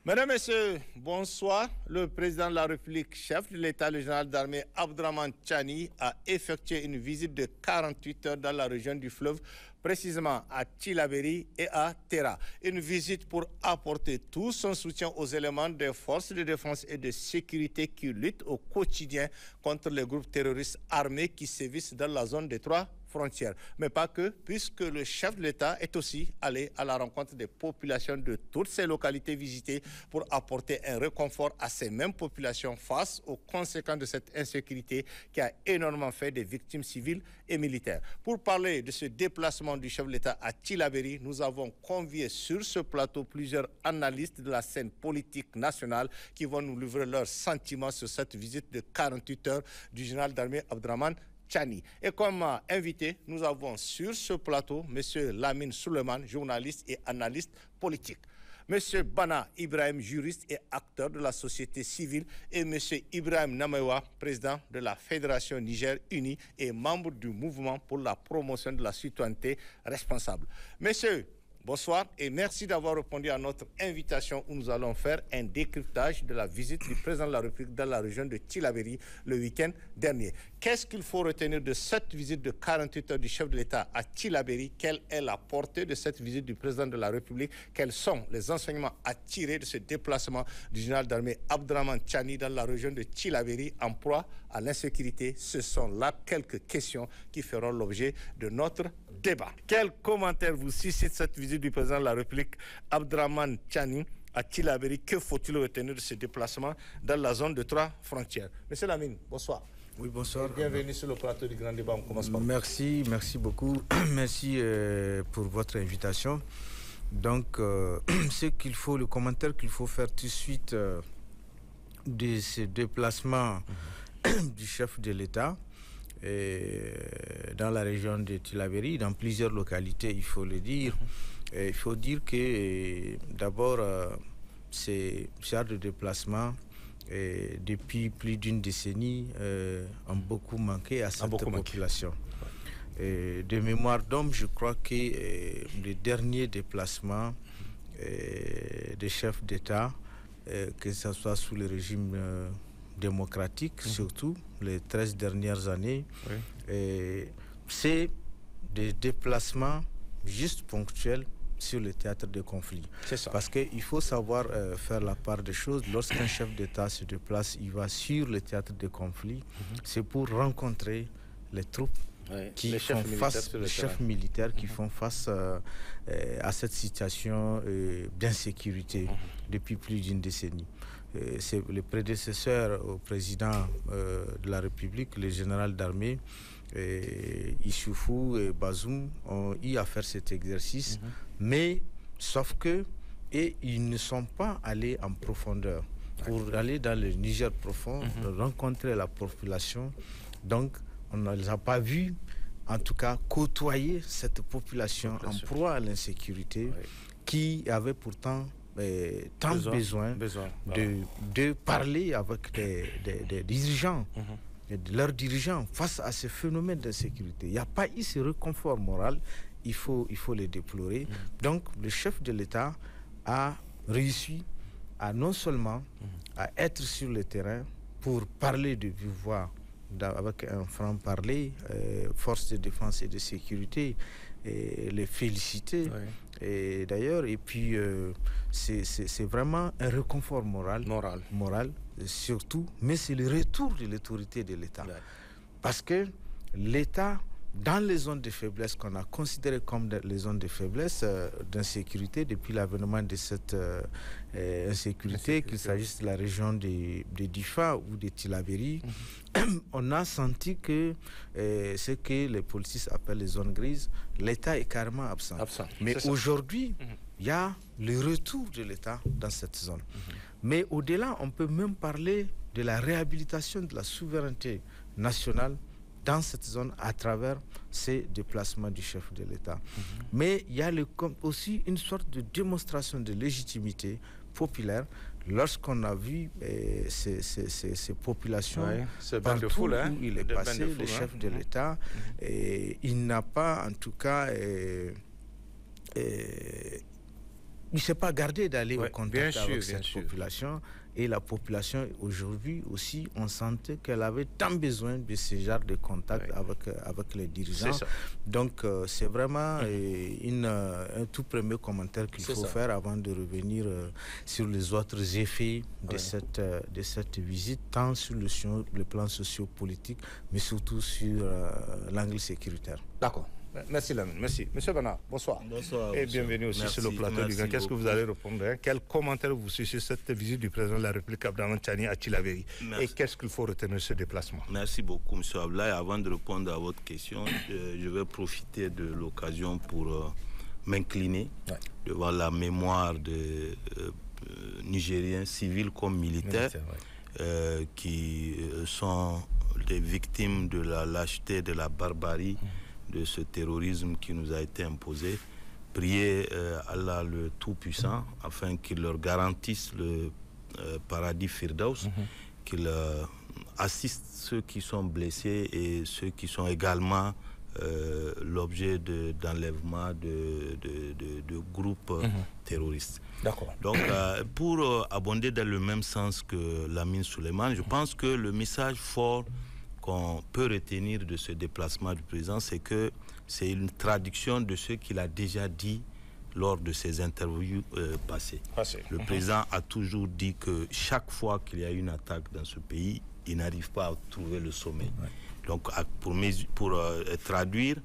Mesdames, Messieurs, bonsoir. Le président de la République, chef de l'État, le général d'armée Abdraman Chani, a effectué une visite de 48 heures dans la région du fleuve, précisément à Tillabéri et à Terra. Une visite pour apporter tout son soutien aux éléments des forces de défense et de sécurité qui luttent au quotidien contre les groupes terroristes armés qui sévissent dans la zone des trois frontières. Mais pas que, puisque le chef de l'État est aussi allé à la rencontre des populations de toutes ces localités visitées pour apporter un réconfort à ces mêmes populations face aux conséquences de cette insécurité qui a énormément fait des victimes civiles et militaires. Pour parler de ce déplacement du chef de l'État à Tillabéri, nous avons convié sur ce plateau plusieurs analystes de la scène politique nationale qui vont nous livrer leurs sentiments sur cette visite de 48 heures du général d'armée Abdraman Chani. Et comme invité, nous avons sur ce plateau M. Lamine Suleiman, journaliste et analyste politique. M. Bana Ibrahim, juriste et acteur de la société civile. Et M. Ibrahim Namewa, président de la Fédération Niger Unie et membre du mouvement pour la promotion de la citoyenneté responsable. Messieurs, bonsoir et merci d'avoir répondu à notre invitation où nous allons faire un décryptage de la visite du président de la République dans la région de Tillabéri le week-end dernier. Qu'est-ce qu'il faut retenir de cette visite de 48 heures du chef de l'État à Tillabéri? Quelle est la portée de cette visite du président de la République? Quels sont les enseignements à tirer de ce déplacement du général d'armée Abdraman Chani dans la région de Tillabéri en proie à l'insécurité? Ce sont là quelques questions qui feront l'objet de notre débat. Quel commentaire vous suscite cette visite du président de la République Abdraman Chani à Tillabéri? Que faut-il retenir de ce déplacement dans la zone de trois frontières? Monsieur Lamine, bonsoir. Oui, bonsoir. Et bienvenue sur le plateau du Grand Débat. On commence par merci beaucoup. Merci pour votre invitation. Donc, le commentaire qu'il faut faire tout de suite de ce déplacement du chef de l'État dans la région de Tillabéri, dans plusieurs localités, il faut le dire. Il faut dire que d'abord, ces genres de déplacement depuis plus d'une décennie ont beaucoup manqué à cette population. De mémoire d'homme, je crois que le dernier déplacement des chefs d'État, que ce soit sous le régime démocratique, surtout les 13 dernières années, c'est des déplacements juste ponctuels sur le théâtre de conflit. Parce qu'il faut savoir faire la part des choses. Lorsqu'un chef d'État se déplace, il va sur le théâtre de conflit, c'est pour rencontrer les troupes qui font face, les chefs militaires qui font face à cette situation d'insécurité depuis plus d'une décennie. C'est le prédécesseur au président de la République, le général d'armée, Issoufou et Bazoum ont eu à faire cet exercice, mais sauf que ils ne sont pas allés en profondeur pour aller dans le Niger profond, rencontrer la population. Donc on ne les a pas vus, en tout cas côtoyer cette population en proie à l'insécurité qui avait pourtant tant besoin de parler avec des dirigeants, de leurs dirigeants face à ce phénomène d'insécurité. Il n'y a pas eu ce réconfort moral, il faut le déplorer. Donc le chef de l'État a réussi à non seulement à être sur le terrain pour parler de vive voix avec un franc-parler, forces de défense et de sécurité, et les féliciter. Et d'ailleurs, et puis c'est vraiment un réconfort moral, surtout, mais c'est le retour de l'autorité de l'État. Parce que l'État, dans les zones de faiblesse qu'on a considérées comme les zones de faiblesse d'insécurité depuis l'avènement de cette insécurité, qu'il s'agisse de la région de Difa ou de Tillabéri, on a senti que ce que les policistes appellent les zones grises, l'État est carrément absent. Mais aujourd'hui, il y a le retour de l'État dans cette zone. Mais au-delà, on peut même parler de la réhabilitation de la souveraineté nationale dans cette zone à travers ces déplacements du chef de l'État. Mais il y a aussi une sorte de démonstration de légitimité populaire lorsqu'on a vu ces populations partout où il est passé, le chef de l'État, il n'a pas en tout cas il ne s'est pas gardé d'aller au contact avec cette population. Et la population, aujourd'hui aussi, on sentait qu'elle avait tant besoin de ce genre de contact avec les dirigeants. Donc, c'est vraiment un tout premier commentaire qu'il faut faire avant de revenir sur les autres effets de cette visite, tant sur le plan sociopolitique, mais surtout sur l'angle sécuritaire. D'accord. Merci Lamine, merci. Monsieur Bana, bonsoir. Bonsoir. Et bienvenue aussi sur le plateau du Grand. Qu'est-ce que vous allez répondre, hein? Quel commentaire vous suivez sur cette visite du président de la République, Abdraman Tchani, à Tillabéri? Et qu'est-ce qu'il faut retenir de ce déplacement? Merci beaucoup, monsieur Ablaye. Avant de répondre à votre question, je vais profiter de l'occasion pour m'incliner devant la mémoire de Nigériens civils comme militaires qui sont des victimes de la lâcheté, de la barbarie, de ce terrorisme qui nous a été imposé. Priez Allah le Tout-Puissant afin qu'il leur garantisse le paradis Firdaus, qu'il assiste ceux qui sont blessés et ceux qui sont également l'objet d'enlèvement de groupes terroristes. D'accord. Donc, pour abonder dans le même sens que Lamine Souleymane, je pense que le message fort qu'on peut retenir de ce déplacement du président, c'est que c'est une traduction de ce qu'il a déjà dit lors de ses interviews passées. Le président a toujours dit que chaque fois qu'il y a une attaque dans ce pays, il n'arrive pas à trouver le sommeil. Donc, pour traduire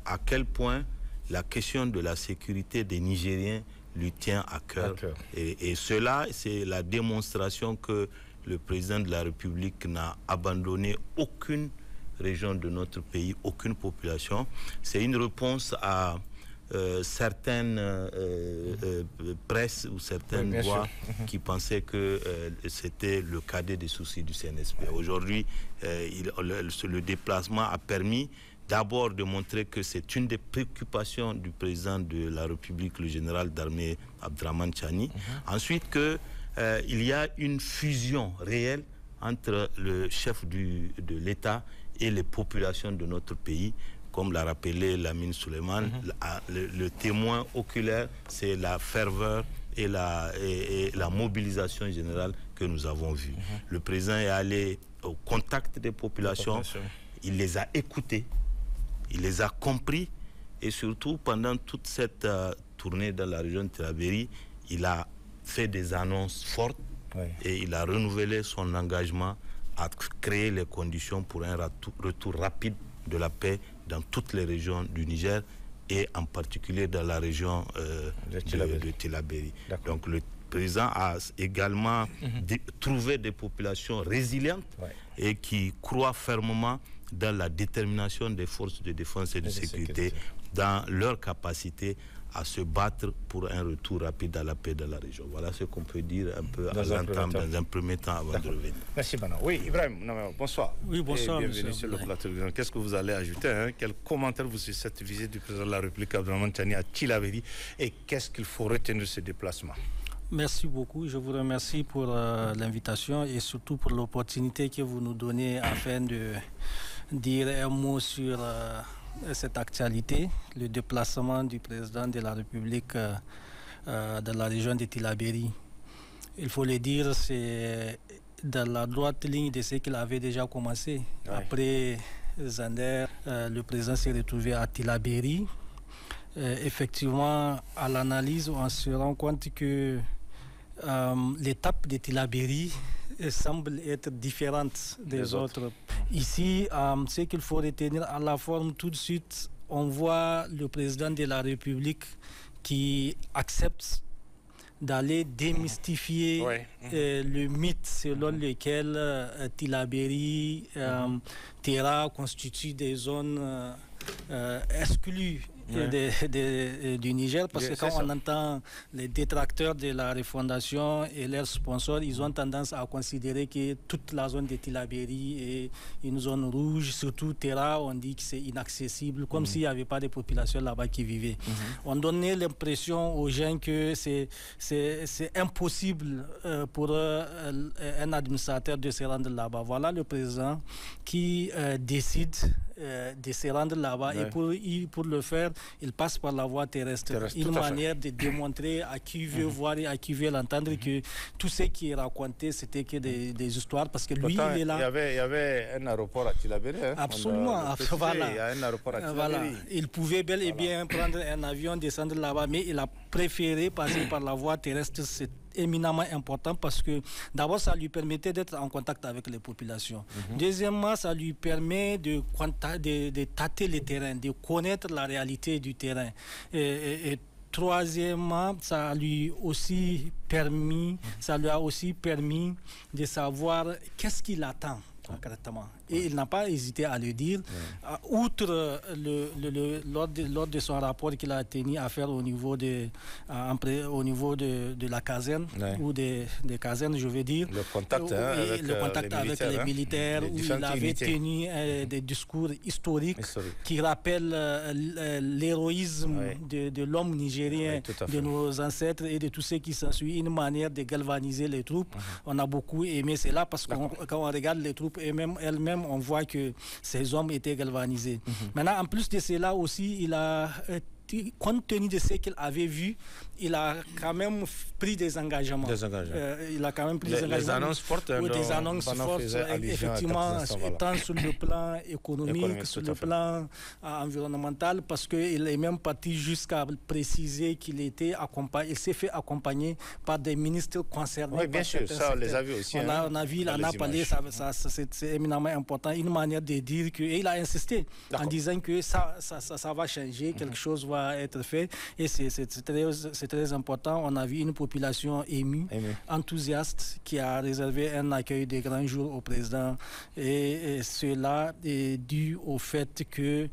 à quel point la question de la sécurité des Nigériens lui tient à cœur. Et cela, c'est la démonstration que le président de la République n'a abandonné aucune région de notre pays, aucune population. C'est une réponse à certaines presses ou certaines voix qui pensaient que c'était le cadet des soucis du CNSP. Aujourd'hui, le déplacement a permis d'abord de montrer que c'est une des préoccupations du président de la République, le général d'armée Abdraman Tchani. Ensuite, il y a une fusion réelle entre le chef de l'État et les populations de notre pays. Comme l'a rappelé Lamine Souleymane, le témoin oculaire, c'est la ferveur et la mobilisation générale que nous avons vue. Le président est allé au contact des populations, il les a écoutées, il les a compris, et surtout pendant toute cette tournée dans la région de Tillabéri, il a fait des annonces fortes et il a renouvelé son engagement à créer les conditions pour un retour rapide de la paix dans toutes les régions du Niger et en particulier dans la région de Tillabéri. Donc le président a également trouvé des populations résilientes et qui croient fermement dans la détermination des forces de défense et de sécurité, dans leur capacité à se battre pour un retour rapide à la paix dans la région. Voilà ce qu'on peut dire un peu dans un premier temps avant de revenir. Merci Bana. Oui, Ibrahim, bonsoir. Oui, bonsoir. Et bienvenue sur le plateau. Qu'est-ce que vous allez ajouter, hein? Quel commentaire vous sur cette visite du président de la République, Abdraman Tchani, à Tillabéri, et qu'est-ce qu'il faut retenir de ce déplacement? Merci beaucoup. Je vous remercie pour l'invitation et surtout pour l'opportunité que vous nous donnez afin de dire un mot sur cette actualité, le déplacement du président de la République dans la région de Tillabéri. Il faut le dire, c'est dans la droite ligne de ce qu'il avait déjà commencé. Après Zander, le président s'est retrouvé à Tillabéri. Effectivement, à l'analyse, on se rend compte que l'étape de Tillabéri semble être différente des autres. Ici, ce qu'il faut retenir à la forme tout de suite, on voit le président de la République qui accepte d'aller démystifier le mythe selon lequel Tillabéri, Terra constituent des zones exclues du Niger, parce que quand on entend les détracteurs de la refondation et leurs sponsors, ils ont tendance à considérer que toute la zone de Tillabéri est une zone rouge, surtout Terra, on dit que c'est inaccessible, comme s'il n'y avait pas de population là-bas qui vivait. On donnait l'impression aux gens que c'est impossible pour un administrateur de se rendre là-bas. Voilà le président qui décide de se rendre là-bas. Et pour le faire, il passe par la voie terrestre. Une manière de démontrer à qui veut voir et à qui veut l'entendre que tout ce qui est raconté, c'était que des histoires. Parce que lui, il est là. Il y avait un aéroport à Tillabéri. Absolument. Voilà. Il y a un aéroport à Tillabéri. Voilà. Il pouvait bel et bien prendre un avion, descendre là-bas, mais il a préféré passer par la voie terrestre. C'est éminemment important parce que d'abord ça lui permettait d'être en contact avec les populations. Deuxièmement, ça lui permet de tâter le terrain, de connaître la réalité du terrain. Et troisièmement, ça lui a aussi permis de savoir qu'est-ce qu'il attend concrètement. Et il n'a pas hésité à le dire. Outre lors de son rapport qu'il a tenu à faire au niveau de la caserne, ou des casernes, je veux dire. Le contact, avec les militaires, où il avait tenu des discours historiques qui rappellent l'héroïsme de l'homme nigérien, de nos ancêtres et de tous ceux qui s'ensuivent, une manière de galvaniser les troupes. On a beaucoup aimé cela parce que quand on regarde les troupes elles-mêmes, on voit que ces hommes étaient galvanisés. Maintenant, en plus de cela aussi, il a, compte tenu de ce qu'il avait vu, il a quand même pris des engagements. Il a quand même pris des engagements. Des annonces fortes. Des annonces fortes, effectivement, tant sur le plan économique, sur le plan environnemental, parce qu'il est même parti jusqu'à préciser qu'il s'est fait accompagner par des ministres concernés. Oui, bien sûr, ça on les a vus aussi. On a vu, il en a parlé, c'est éminemment important. Une manière de dire que, et il a insisté en disant que ça va changer, quelque chose va être fait, et c'est très important. On a vu une population émue, enthousiaste, qui a réservé un accueil de grand jour au président, et cela est dû au fait que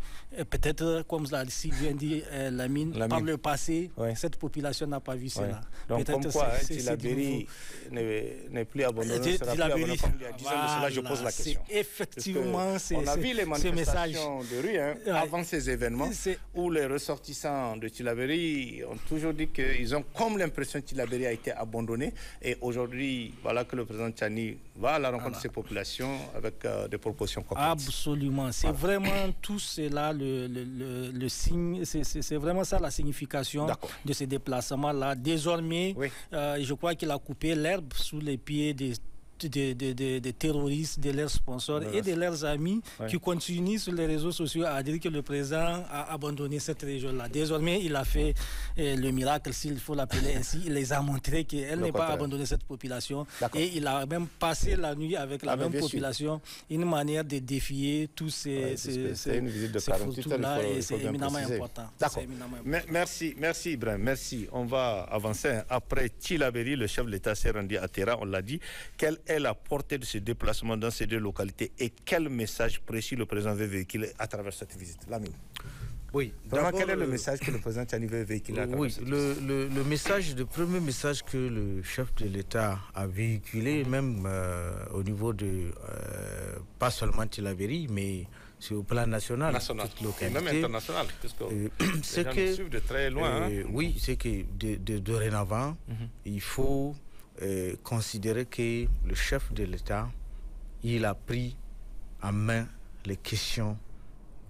peut-être, comme l'a bien dit Lamine, par le passé, cette population n'a pas vu cela. Donc comme quoi, Tillabéri n'est plus abandonné, sera plus abandonné comme il y a 10 ans de cela, je pose la question. Effectivement, on a vu les manifestations de rue avant ces événements, où les ressortissants de Tillabéri ont toujours dit qu'ils ont comme l'impression que Tillabéri a été abandonné, et aujourd'hui, voilà que le président Tchani va à la rencontre de ces populations avec des propositions concrètes. Absolument, c'est vraiment tout cela le signe, c'est vraiment ça la signification de ces déplacements-là. Désormais, je crois qu'il a coupé l'herbe sous les pieds des terroristes, de leurs sponsors et de leurs amis qui continuent sur les réseaux sociaux à dire que le président a abandonné cette région-là. Désormais, il a fait le miracle, s'il faut l'appeler ainsi. Il les a montré qu'elle n'est pas abandonné cette population. Et il a même passé la nuit avec la même population. Une manière de défier tous ces foutous-là, et c'est éminemment important. Merci Ibrahim, merci. On va avancer. Après Tillabéri, le chef de l'État s'est rendu à Téhéran, on l'a dit. Quelle est la portée de ce déplacement dans ces deux localités et quel message précis le président veut véhiculer à travers cette visite? Lamine. Oui. Vraiment, quel est le message que le président Tchani veut véhiculer à travers cette visite? Le premier message que le chef de l'État a véhiculé, même au niveau de, pas seulement Tillabéri, mais c'est au plan national, et même international, c'est que suivent de très loin. Oui, c'est que dorénavant, il faut considérer que le chef de l'État, il a pris en main les questions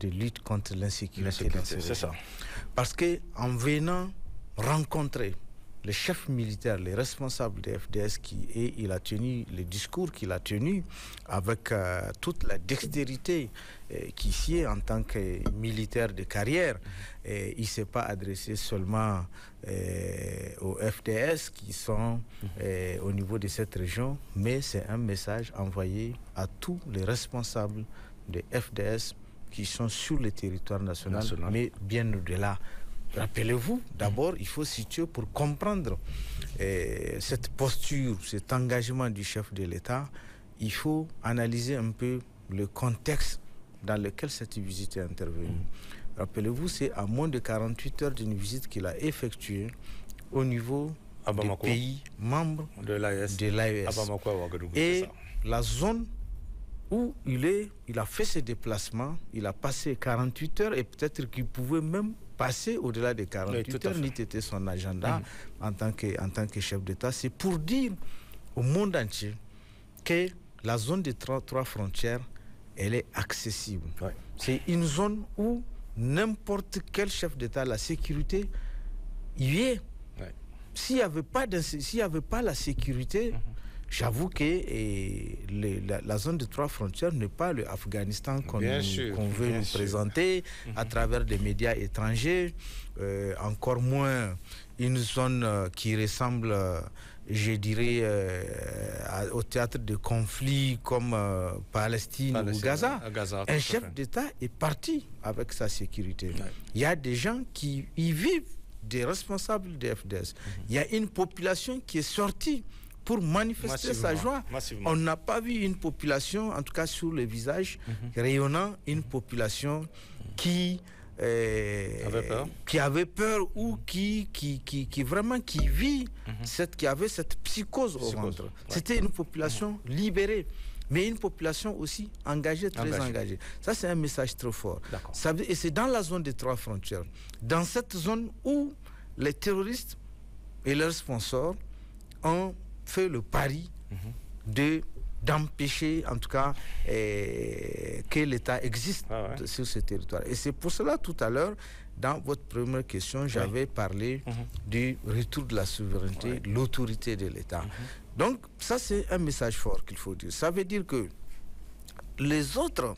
de lutte contre l'insécurité dans ces régions. Parce qu'en venant rencontrer les chefs militaires, les responsables des FDS, il a tenu le discours qu'il a tenu avec toute la dextérité qui sied en tant que militaire de carrière. Il ne s'est pas adressé seulement aux FDS qui sont au niveau de cette région, mais c'est un message envoyé à tous les responsables des FDS qui sont sur le territoire national. Mais bien au-delà. Rappelez-vous, d'abord, il faut situer pour comprendre cette posture, cet engagement du chef de l'État. Il faut analyser un peu le contexte dans lequel cette visite est intervenue. Rappelez-vous, c'est à moins de 48 heures d'une visite qu'il a effectuée au niveau des pays membres de l'AES. Et la zone où il a fait ses déplacements, il a passé 48 heures et peut-être qu'il pouvait même passer au-delà des 48 heures, n'était été son agenda en tant que chef d'État. C'est pour dire au monde entier que la zone des trois frontières elle est accessible. Ouais. C'est une zone où n'importe quel chef d'État, la sécurité, y est. Ouais. S'il n'y avait pas la sécurité, j'avoue que la zone de 3 frontières n'est pas le Afghanistan qu'on veut nous présenter à travers des médias étrangers, encore moins une zone qui ressemble, je dirais, au théâtre de conflits comme Palestine ou Gaza. Un chef d'État est parti avec sa sécurité. Ouais. Il y a des gens qui y vivent, des responsables des FDS. Il y a une population qui est sortie pour manifester sa joie. On n'a pas vu une population, en tout cas sur le visage, rayonnant, une population qui avait peur ou qui vit qui avait cette psychose au ventre. Ouais. C'était une population libérée, mais une population aussi engagée, très engagée. Ça, c'est un message très fort. Et c'est dans la zone des 3 frontières, dans cette zone où les terroristes et leurs sponsors ont fait le pari d'empêcher, en tout cas, que l'État existe sur ce territoire. Et c'est pour cela, tout à l'heure, dans votre première question, j'avais parlé du retour de la souveraineté, de l'autorité de l'État. Donc, ça, c'est un message fort qu'il faut dire. Ça veut dire que les autres,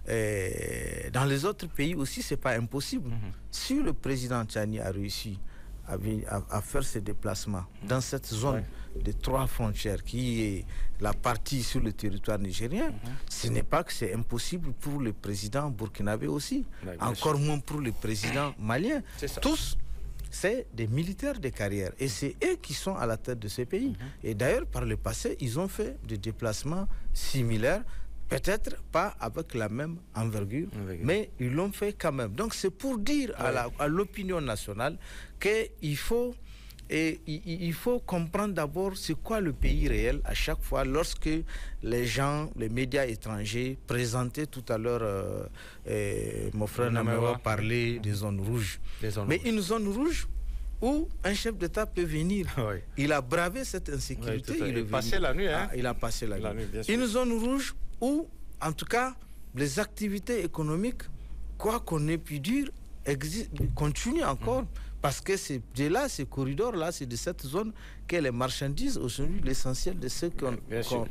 dans les autres pays aussi, ce n'est pas impossible. Si le président Tchani a réussi à faire ses déplacements dans cette zone de 3 frontières qui est la partie sur le territoire nigérien, ce n'est pas que c'est impossible pour le président burkinabé aussi, encore moins pour le président malien. Tous, c'est des militaires de carrière et c'est eux qui sont à la tête de ces pays. Et d'ailleurs, par le passé, ils ont fait des déplacements similaires, peut-être pas avec la même envergure, mais ils l'ont fait quand même. Donc c'est pour dire à l'opinion nationale qu'il faut, il faut comprendre d'abord c'est quoi le pays réel à chaque fois lorsque les gens, les médias étrangers présentaient tout à l'heure, mon frère Namewa parlait des zones rouges. Mais une zone rouge où un chef d'État peut venir. Il a bravé cette insécurité. Il est passé la nuit. Il a passé la nuit. Une zone rouge où, en tout cas, les activités économiques, quoi qu'on ait pu dire, continuent encore. Parce que c'est de là, ces corridors-là, c'est de cette zone que les marchandises, aujourd'hui, l'essentiel de ce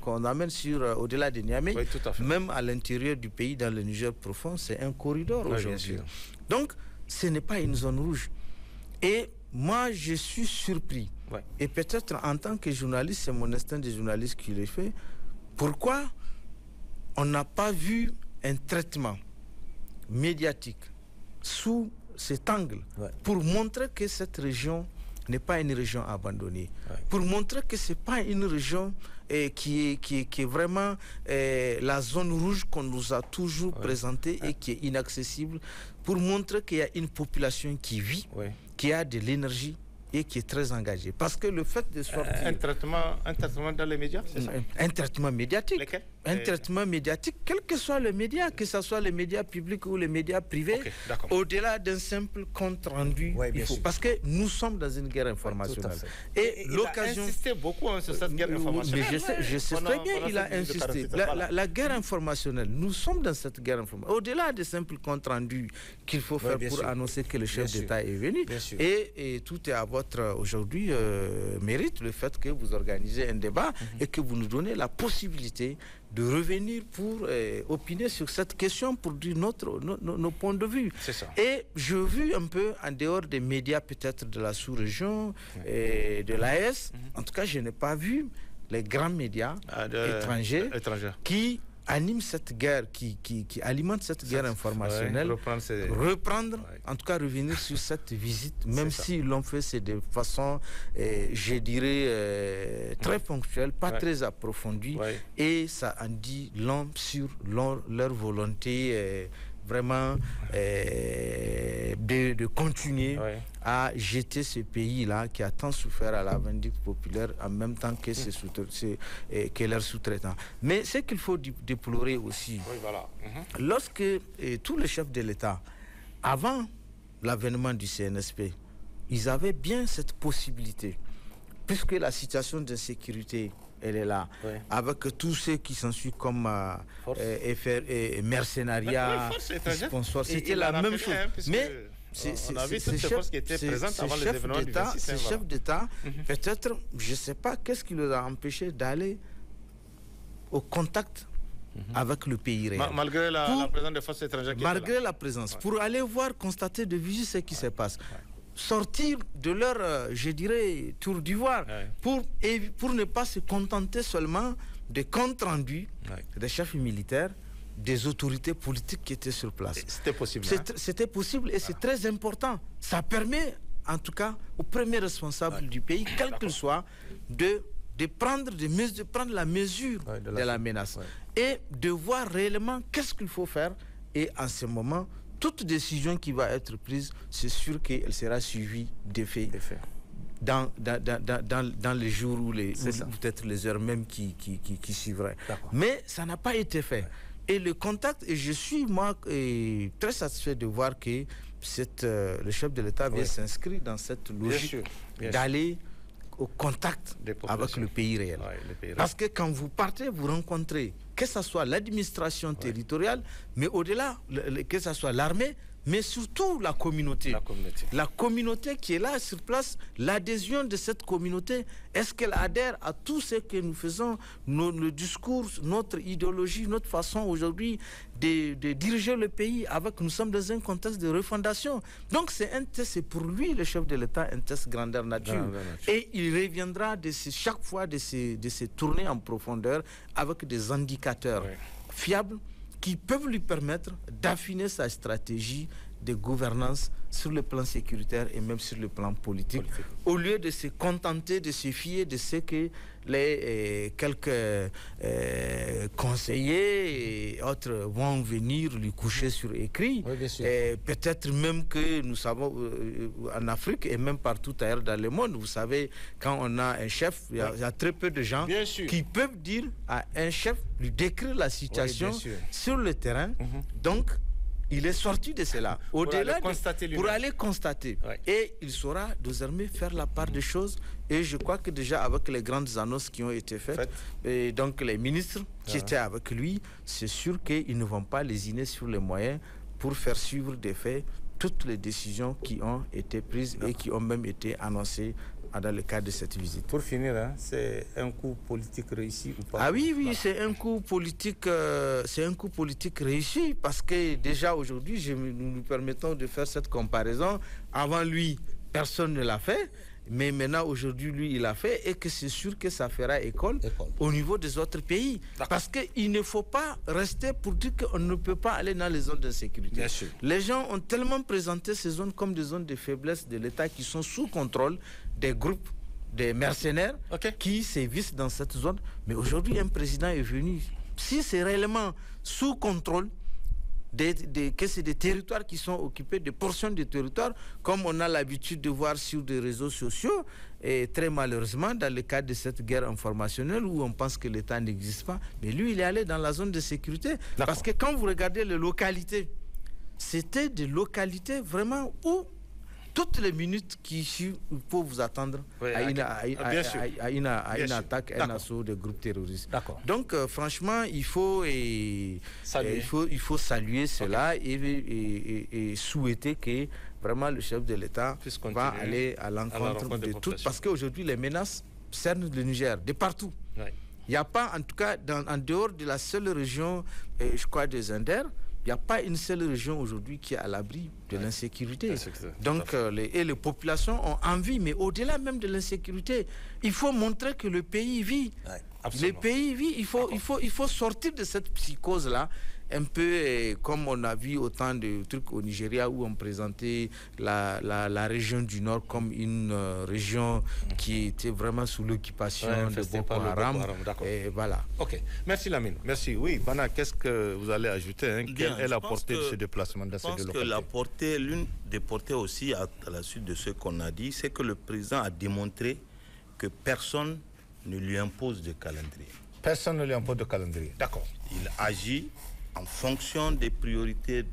qu'on amène au-delà de Niamey, même à l'intérieur du pays, dans le Niger profond, c'est un corridor aujourd'hui. Donc, ce n'est pas une zone rouge. Et moi, je suis surpris. Et peut-être en tant que journaliste, c'est mon instinct de journaliste qui le fait. Pourquoi on n'a pas vu un traitement médiatique sous cet angle pour montrer que cette région n'est pas une région abandonnée, pour montrer que ce n'est pas une région qui est vraiment la zone rouge qu'on nous a toujours présentée et qui est inaccessible, pour montrer qu'il y a une population qui vit, qui a de l'énergie et qui est très engagée. Parce que le fait de sortir... Un traitement dans les médias, c'est ça? Un traitement médiatique. Lesquels? Un traitement médiatique, quel que soit le média, que ce soit les médias publics ou les médias privés, au-delà d'un simple compte rendu. Parce que nous sommes dans une guerre informationnelle. Et l'occasion... Il a insisté beaucoup sur cette guerre informationnelle. Mais je sais très bien, il a insisté. La guerre informationnelle, nous sommes dans cette guerre informationnelle. Au-delà des simples comptes rendus qu'il faut faire pour annoncer que le chef d'État est venu. Et tout est à votre, aujourd'hui, mérite, le fait que vous organisez un débat et que vous nous donnez la possibilité de revenir pour opiner sur cette question, pour dire nos points de vue. Et je vu un peu, en dehors des médias peut-être de la sous-région et de l'AES, en tout cas, je n'ai pas vu les grands médias étrangers qui animent cette guerre, qui alimente cette guerre informationnelle, reprendre, en tout cas revenir sur cette visite, même s'ils l'ont fait, c'est de façon, je dirais, très ponctuelle, pas très approfondie, et ça en dit long sur leur volonté vraiment de continuer à jeter ce pays-là qui a tant souffert à la vindicte populaire en même temps que, que leurs sous-traitants. Mais ce qu'il faut déplorer aussi, lorsque tous les chefs de l'État, avant l'avènement du CNSP, ils avaient bien cette possibilité, puisque la situation d'insécurité elle est là. Oui. Avec tous ceux qui s'en suivent comme mercenariat, sponsor, c'était la même chose. Mais on a vu toutes ces forces qui étaient présentes avant les événements du 26 ces chefs d'État, peut-être, je ne sais pas qu'est-ce qui les a empêchés d'aller au contact avec le pays réel. Malgré la présence des forces étrangères qui malgré étaient là. la présence, pour aller voir, constater de visu ce qui se passe. Sortir de leur, je dirais, tour d'ivoire, pour ne pas se contenter seulement des comptes rendus des chefs militaires, des autorités politiques qui étaient sur place. C'était possible. C'était possible et c'est très important. Ça permet, en tout cas, aux premiers responsables du pays, quel qu'il soit, de prendre la mesure de la menace et de voir réellement qu'est-ce qu'il faut faire. Et en ce moment, toute décision qui va être prise, c'est sûr qu'elle sera suivie d'effets. Dans les jours ou peut-être les heures même qui suivraient. Mais ça n'a pas été fait. Et le contact, et je suis moi très satisfait de voir que le chef de l'État vient s'inscrire dans cette logique d'aller au contact avec le pays réel. Parce que quand vous partez, vous rencontrez, que ce soit l'administration territoriale, mais au-delà, que ce soit l'armée, mais surtout la communauté. La communauté qui est là sur place, l'adhésion de cette communauté, est-ce qu'elle adhère à tout ce que nous faisons, le discours, notre idéologie, notre façon aujourd'hui de diriger le pays nous sommes dans un contexte de refondation. Donc c'est pour lui, le chef de l'État, un test grandeur nature. Et il reviendra chaque fois de se tourner en profondeur avec des indicateurs fiables qui peuvent lui permettre d'affiner sa stratégie de gouvernance sur le plan sécuritaire et même sur le plan politique, au lieu de se contenter, de se fier de ce que les quelques conseillers et autres vont venir lui coucher sur écrit. Peut-être même que nous savons en Afrique et même partout ailleurs dans le monde, vous savez, quand on a un chef, il y a très peu de gens qui peuvent dire à un chef, lui décrire la situation sur le terrain. Donc, il est sorti de cela. Au-delà pour aller constater. Et il saura désormais faire la part des choses. Et je crois que déjà avec les grandes annonces qui ont été faites, et donc les ministres qui étaient avec lui, c'est sûr qu'ils ne vont pas lésiner sur les moyens pour faire suivre des faits toutes les décisions qui ont été prises et qui ont même été annoncées dans le cadre de cette visite. Pour finir, c'est un coup politique réussi ou pas? Ah oui, c'est un coup politique, réussi parce que déjà aujourd'hui, nous nous permettons de faire cette comparaison. Avant lui, personne ne l'a fait, mais maintenant aujourd'hui, lui, il l'a fait et que c'est sûr que ça fera école au niveau des autres pays. Parce qu'il ne faut pas rester pour dire qu'on ne peut pas aller dans les zones d'insécurité. Les gens ont tellement présenté ces zones comme des zones de faiblesse de l'État qui sont sous contrôle des groupes, des mercenaires qui sévissent dans cette zone. Mais aujourd'hui, un président est venu. Si c'est réellement sous contrôle, que c'est des territoires qui sont occupés, des portions de territoires, comme on a l'habitude de voir sur des réseaux sociaux, et très malheureusement, dans le cadre de cette guerre informationnelle où on pense que l'État n'existe pas, mais lui, il est allé dans la zone de sécurité. Parce que quand vous regardez les localités, c'était des localités vraiment où toutes les minutes il faut vous attendre à une attaque, un assaut de groupes terroristes. Donc franchement, il faut saluer cela et souhaiter que vraiment le chef de l'État va aller à l'encontre de toutes. Parce qu'aujourd'hui, les menaces cernent le Niger de partout. Il n'y a pas, en tout cas, en dehors de la seule région, je crois, des Indères, il n'y a pas une seule région aujourd'hui qui est à l'abri de l'insécurité. Donc, les populations ont envie, mais au-delà même de l'insécurité, il faut montrer que le pays vit. Le pays vit, il faut sortir de cette psychose-là, un peu comme on a vu autant de trucs au Nigeria où on présentait la région du Nord comme une région qui était vraiment sous l'occupation de Boko Haram. Et voilà. Ok, merci Lamine. Merci. Oui, Bana, qu'est-ce que vous allez ajouter Quelle est la portée de ce déplacement dans ces deux localités? Je pense que l'une des portées aussi, à la suite de ce qu'on a dit, c'est que le président a démontré que personne ne lui impose de calendrier. Personne ne lui impose de calendrier. D'accord. Il agit en fonction des priorités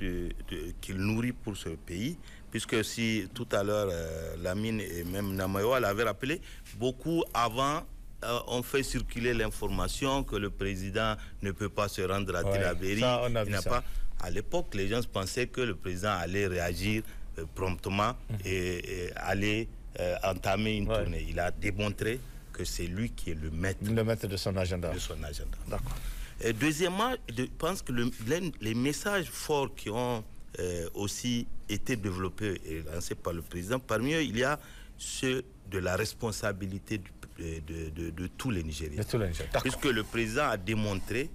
qu'il nourrit pour ce pays, puisque si tout à l'heure Lamine et même Namayo l'avaient rappelé, beaucoup avant on fait circuler l'information que le président ne peut pas se rendre à Tillabéri. À l'époque, les gens pensaient que le président allait réagir promptement et allait entamer une tournée. Il a démontré que c'est lui qui est le maître de son agenda. D'accord. Et deuxièmement, je pense que les messages forts qui ont aussi été développés et lancés par le président, parmi eux, il y a ceux de la responsabilité de tous les Nigériens. Puisque le président a démontré,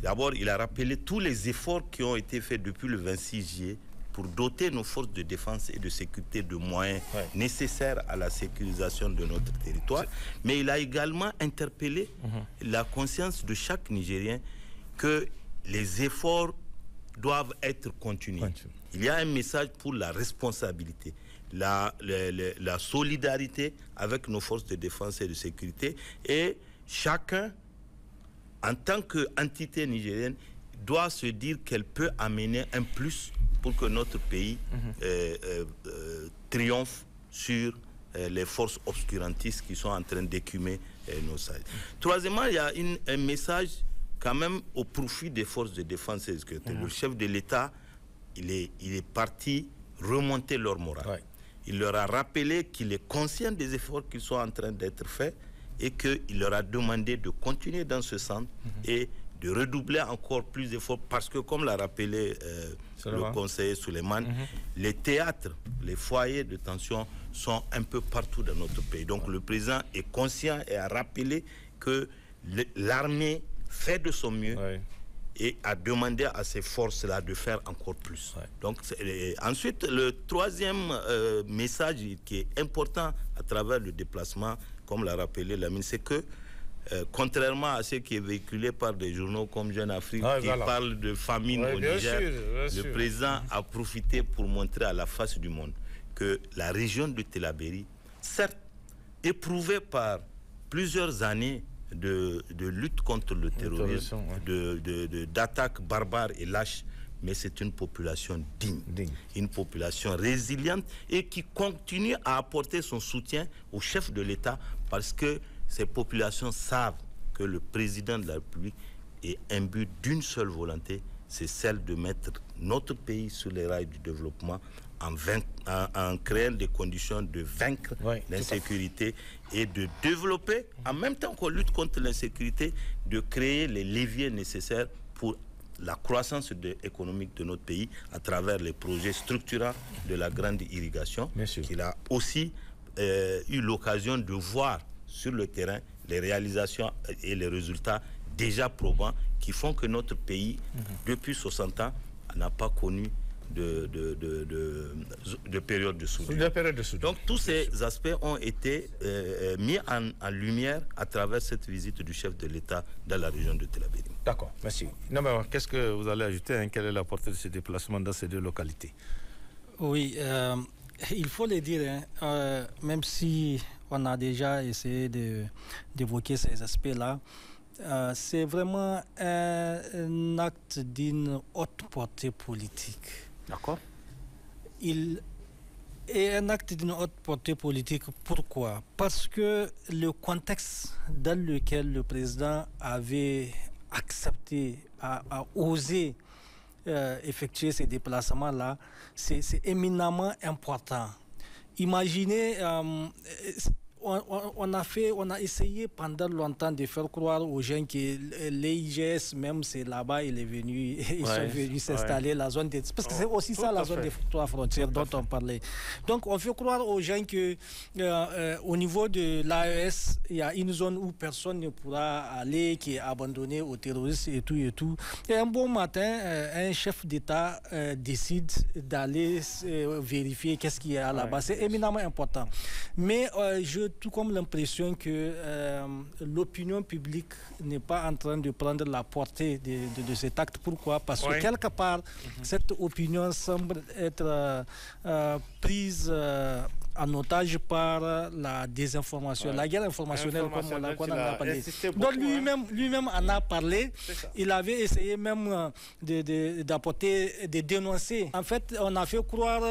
d'abord, il a rappelé tous les efforts qui ont été faits depuis le 26 juillet pour doter nos forces de défense et de sécurité de moyens nécessaires à la sécurisation de notre territoire. Mais il a également interpellé la conscience de chaque Nigérien que les efforts doivent être continués. Il y a un message pour la responsabilité, la solidarité avec nos forces de défense et de sécurité. Et chacun, en tant qu'entité nigérienne, doit se dire qu'elle peut amener un plus pour que notre pays triomphe sur les forces obscurantistes qui sont en train d'écumer nos salles. Troisièmement, il y a un message quand même au profit des forces de défense et de sécurité. Le chef de l'État, il est parti remonter leur morale. Il leur a rappelé qu'il est conscient des efforts qui sont en train d'être faits et qu'il leur a demandé de continuer dans ce sens et de redoubler encore plus d'efforts parce que, comme l'a rappelé le conseiller Souleymane, les théâtres, les foyers de tension sont un peu partout dans notre pays. Donc le président est conscient et a rappelé que l'armée fait de son mieux et a demandé à ces forces-là de faire encore plus. Donc, ensuite, le troisième message qui est important à travers le déplacement, comme l'a rappelé Lamine, c'est que contrairement à ce qui est véhiculé par des journaux comme Jeune Afrique qui parlent de famine au Niger, le président a profité pour montrer à la face du monde que la région de Tillabéri, certes éprouvée par plusieurs années de lutte contre le terrorisme, d'attaques barbares et lâches, mais c'est une population digne, une population résiliente et qui continue à apporter son soutien au chef de l'État parce que ces populations savent que le président de la République est imbu d'une seule volonté, c'est celle de mettre notre pays sur les rails du développement en créant des conditions de vaincre l'insécurité et de développer, en même temps qu'on lutte contre l'insécurité, de créer les leviers nécessaires pour la croissance économique de notre pays à travers les projets structurants de la grande irrigation, qu'il a aussi eu l'occasion de voir sur le terrain les réalisations et les résultats déjà probants qui font que notre pays, depuis 60 ans, n'a pas connu de période de soudure. Donc tous ces aspects ont été mis en lumière à travers cette visite du chef de l'État dans la région de Tillabéri. D'accord, merci. Non, mais qu'est-ce que vous allez ajouter, quelle est la portée de ce déplacement dans ces deux localités? Oui, il faut le dire, même si on a déjà essayé d'évoquer ces aspects-là, c'est vraiment un acte d'une haute portée politique. D'accord. Il est un acte d'une haute portée politique. Pourquoi? Parce que le contexte dans lequel le président avait accepté, a osé effectuer ces déplacements-là, c'est éminemment important. Imaginez, on a essayé pendant longtemps de faire croire aux gens que l'IGS, même c'est là-bas, ils sont venus s'installer la zone des... Parce que c'est aussi ça la zone des trois frontières dont on parlait. Donc on fait croire aux gens que au niveau de l'AES, il y a une zone où personne ne pourra aller, qui est abandonnée aux terroristes et tout et tout. Et un bon matin, un chef d'État décide d'aller vérifier qu'est-ce qu'il y a là-bas. C'est éminemment important. Mais j'ai tout comme l'impression que l'opinion publique n'est pas en train de prendre la portée de cet acte. Pourquoi? Parce que quelque part, cette opinion semble être prise en otage par la désinformation, la guerre informationnelle, comme on en a parlé. Donc lui-même en a parlé. Il avait essayé même d'apporter, de dénoncer. En fait, on a fait croire,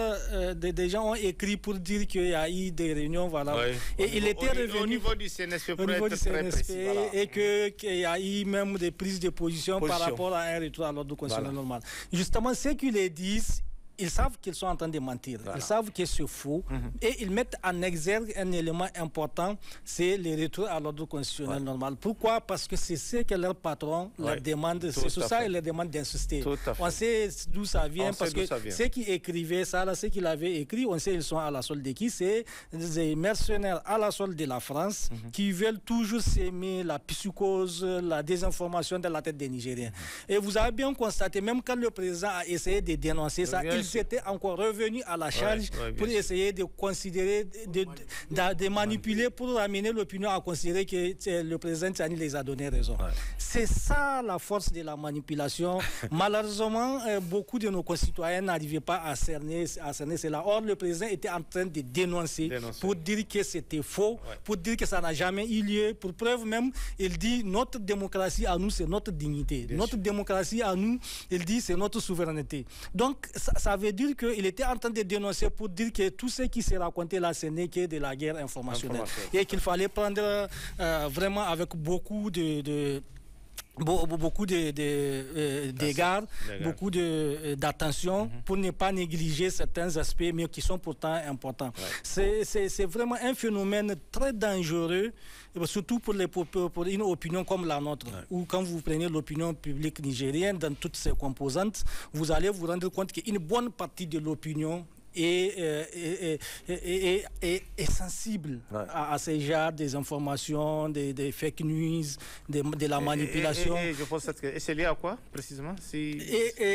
des gens ont écrit pour dire qu'il y a eu des réunions, voilà. Et il était revenu au niveau du CNSP, pour être très précis, et qu'il y a eu même des prises de position par rapport à un retour à l'ordre constitutionnel normal. Justement, ce qu'ils les disent, ils savent qu'ils sont en train de mentir. Ils savent que c'est faux. Et ils mettent en exergue un élément important, c'est le retour à l'ordre constitutionnel normal. Pourquoi? Parce que c'est ce que leur patron leur demande. C'est sur ça qu'ils leur demandent d'insister. On sait d'où ça vient, parce que ceux qui écrivaient ça, là, ceux qui l'avaient écrit, on sait ils sont à la solde de qui? C'est des mercenaires à la solde de la France qui veulent toujours s'aimer la psychose, la désinformation dans la tête des Nigériens. Et vous avez bien constaté, même quand le président a essayé de dénoncer ça, ils étaient encore revenus à la charge pour essayer de considérer, de manipuler, pour ramener l'opinion à considérer que le président Tchani les a donné raison. C'est ça la force de la manipulation. Malheureusement, beaucoup de nos concitoyens n'arrivaient pas à cerner cela. Or, le président était en train de dénoncer. Pour dire que c'était faux, pour dire que ça n'a jamais eu lieu. Pour preuve même, il dit notre démocratie à nous, c'est notre dignité. Notre démocratie à nous, il dit, c'est notre souveraineté. Donc, ça veut dire qu'il était en train de dénoncer pour dire que tout ce qui s'est raconté là, ce n'est que de la guerre informationnelle. Et qu'il fallait prendre vraiment avec beaucoup d'égards, beaucoup d'attention pour ne pas négliger certains aspects, mais qui sont pourtant importants. C'est vraiment un phénomène très dangereux, surtout pour une opinion comme la nôtre, où quand vous prenez l'opinion publique nigérienne dans toutes ses composantes, vous allez vous rendre compte qu'une bonne partie de l'opinion est sensible à ces genres des informations, des fake news, de la manipulation. Et je pense que c'est lié à quoi précisément?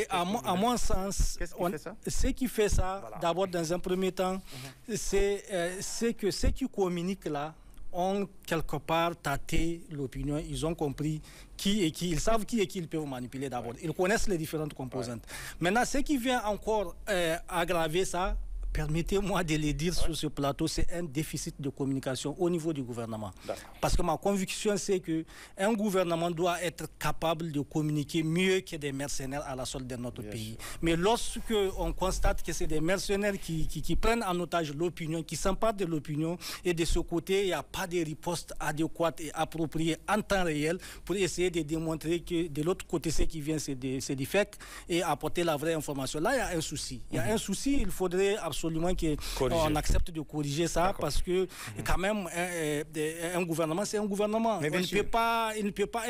À mon sens, ce qui fait ça, d'abord dans un premier temps, c'est que ceux qui communiquent là ont quelque part tâté l'opinion, ils ont compris qui est qui, ils savent qui est qui ils peuvent manipuler d'abord. Ils connaissent les différentes composantes. Maintenant, ce qui vient encore aggraver ça, permettez-moi de le dire sur ce plateau, c'est un déficit de communication au niveau du gouvernement. Parce que ma conviction, c'est qu'un gouvernement doit être capable de communiquer mieux que des mercenaires à la solde de notre pays. Mais lorsque on constate que c'est des mercenaires qui prennent en otage l'opinion, qui s'emparent de l'opinion, et de ce côté, il n'y a pas de riposte adéquate et appropriée en temps réel pour essayer de démontrer que de l'autre côté, ce qui vient, c'est du fake et apporter la vraie information. Là, il y a un souci. Il y a un souci, il faudrait absolument qu'on accepte de corriger ça, parce que quand même un gouvernement, c'est un gouvernement. Il ne peut pas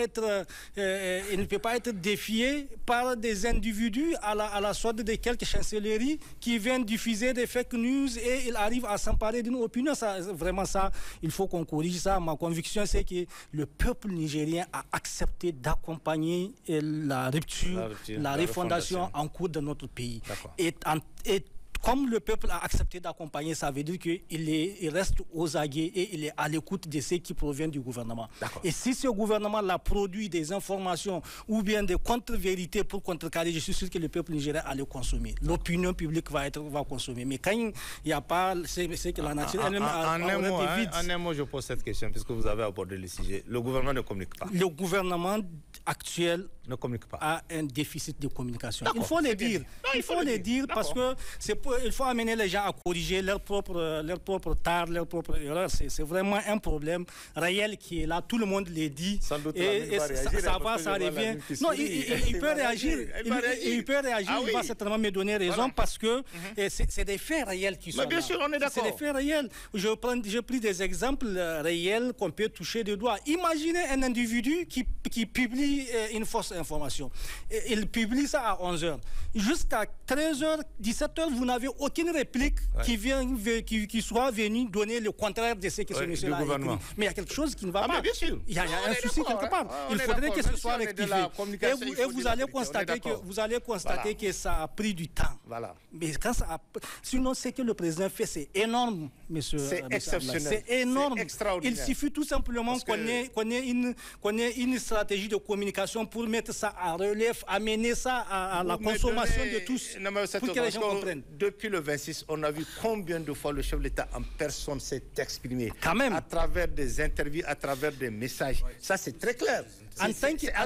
être défié par des individus à la sorte de quelques chancelleries qui viennent diffuser des fake news et ils arrivent à s'emparer d'une opinion. Vraiment ça, il faut qu'on corrige ça. Ma conviction, c'est que le peuple nigérien a accepté d'accompagner la rupture, la refondation en cours de notre pays. Et comme le peuple a accepté d'accompagner, ça veut dire qu'il reste aux aguets et il est à l'écoute de ce qui provient du gouvernement. Et si ce gouvernement-là produit des informations ou bien des contre-vérités pour contrecarrer, je suis sûr que le peuple nigérien va les consommer. L'opinion publique va consommer. Mais quand il n'y a pas, c'est que la nature elle-même en un mot, je pose cette question, puisque vous avez abordé le sujet. Le gouvernement ne communique pas. Le gouvernement actuel ne communique pas. A un déficit de communication. Il faut le dire. Il faut le dire parce que il faut amener les gens à corriger leur propre tard, leur propre erreur. C'est vraiment un problème réel qui est là. Tout le monde le dit. Sans doute et ça revient. Non, il peut réagir. Il peut réagir. Il va certainement me donner raison parce que c'est des faits réels qui sont là. Bien sûr, on est d'accord. C'est des faits réels. J'ai pris des exemples réels qu'on peut toucher du doigt. Imaginez un individu qui publie une fausse information. Il publie ça à 11h. Jusqu'à 13h, 17h, vous n'avez aucune réplique qui soit venue donner le contraire de ce que ce monsieur a écrit. Mais il y a quelque chose qui ne va pas. Bien sûr. Il y a un souci quelque part. Il faudrait que ce soit rectifié. Et vous allez constater que ça a pris du temps. Mais quand ça sinon, ce que le président fait, c'est énorme, monsieur. C'est exceptionnel. C'est énorme. C'est extraordinaire. Il suffit tout simplement qu'on ait une stratégie de communication pour mettre mettre ça en relief, amener ça à la consommation de tous, pour que les gens comprennent. Depuis le 26, on a vu combien de fois le chef de l'État en personne s'est exprimé. Quand même. À travers des interviews, à travers des messages. Ça, c'est très clair. En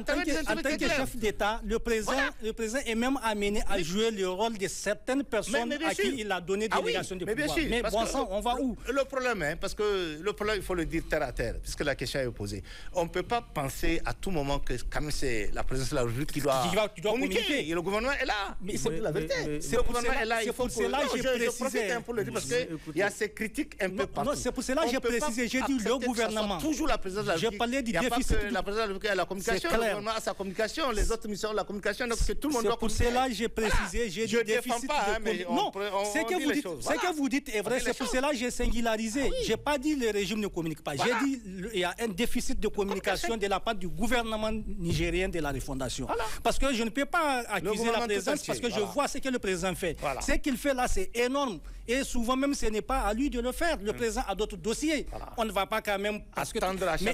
tant que chef d'État, le président est même amené à jouer le rôle de certaines personnes à qui il a donné délégation de pouvoir. Mais bon sang, on va où? Le problème, parce que le problème, il faut le dire terre à terre, puisque la question est posée. On ne peut pas penser à tout moment que quand même c'est la présidence de la République qui doit communiquer. Et le gouvernement est là. Mais c'est la vérité. Le gouvernement est là. C'est pour cela que j'ai précisé. Parce qu'il y a ces critiques un peu partout. Non, c'est pour cela que j'ai précisé. J'ai dit le gouvernement. Toujours la présidence de la République. J'ai parlé du déficit. La présidence de la République a la communication, le gouvernement a sa communication, les autres missions ont la communication, donc tout le monde doit communiquer. C'est pour cela que j'ai précisé, j'ai dit déficit de communication. Non, ce que vous dites est vrai, c'est pour cela que j'ai singularisé. Je n'ai pas dit que le régime ne communique pas. J'ai dit qu'il y a un déficit de communication de la part du gouvernement nigérien de la refondation. Parce que je ne peux pas accuser la présidence parce que je vois ce que le président fait. Ce qu'il fait là, c'est énorme. Et souvent même, ce n'est pas à lui de le faire. Le président a d'autres dossiers. On ne va pas quand même...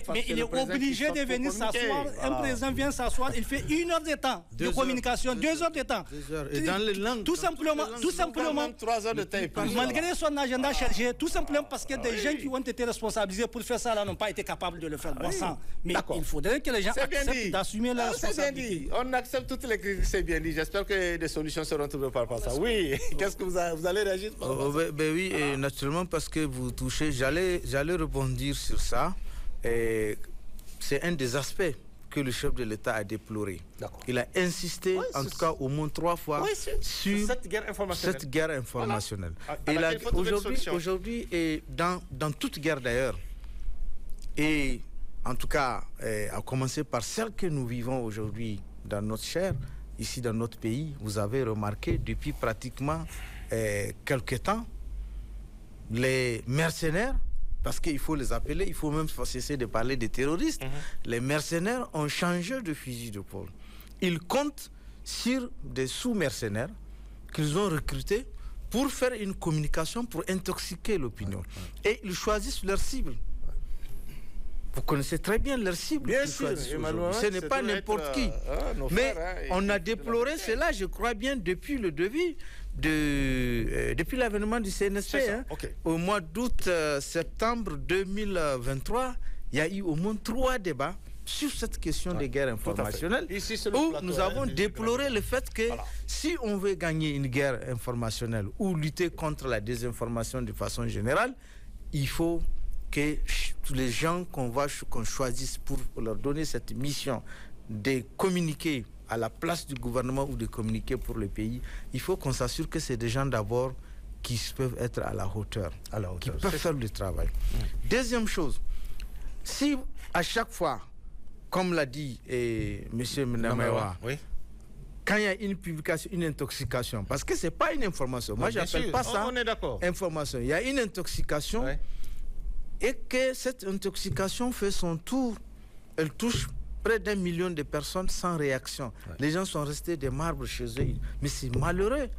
Mais il est obligé de venir s'asseoir. Un président vient s'asseoir, il fait 1 heure de temps de communication, 2 heures de temps. 2 heures. Et dans les langues. Tout simplement, 3 heures de temps. Malgré son agenda chargé, tout simplement parce que des gens qui ont été responsabilisés pour faire ça là n'ont pas été capables de le faire. Bon sang. Mais il faudrait que les gens acceptent d'assumer la responsabilité. On accepte toutes les critiques, c'est bien dit. J'espère que des solutions seront trouvées par ça. Oui, qu'est-ce que vous allez réagir? Oui, et naturellement parce que vous touchez, j'allais rebondir sur ça. C'est un des aspects que le chef de l'État a déploré. Il a insisté, en tout cas au moins 3 fois, sur cette guerre informationnelle. Et aujourd'hui, et dans toute guerre d'ailleurs, et en tout cas, à commencer par celle que nous vivons aujourd'hui dans notre chair, ici dans notre pays, vous avez remarqué depuis pratiquement quelques temps, les mercenaires, parce qu'il faut les appeler, il faut même cesser de parler des terroristes. Les mercenaires ont changé de fusil d'épaule. Ils comptent sur des sous-mercenaires qu'ils ont recrutés pour faire une communication, pour intoxiquer l'opinion. Et ils choisissent leur cible. Vous connaissez très bien leur cible. Bien sûr, ce n'est pas n'importe qui. Mais on a déploré cela, je crois bien, depuis le début. Depuis l'avènement du CNSP, au mois d'août-septembre 2023, il y a eu au moins 3 débats sur cette question des guerres informationnelles, où nous avons déploré le fait que si on veut gagner une guerre informationnelle ou lutter contre la désinformation de façon générale, il faut que tous les gens qu'on choisisse pour leur donner cette mission de communiquer à la place du gouvernement ou de communiquer pour le pays, il faut qu'on s'assure que c'est des gens d'abord qui peuvent être à la hauteur, qui peuvent faire le travail. Deuxième chose, si à chaque fois, comme l'a dit M. Mnamewa, quand il y a une publication, une intoxication, parce que ce n'est pas une information, moi je n'appelle pas ça information, il y a une intoxication et que cette intoxication fait son tour, elle touche près d'1 million de personnes sans réaction. Les gens sont restés des marbres chez eux. Mais c'est malheureux.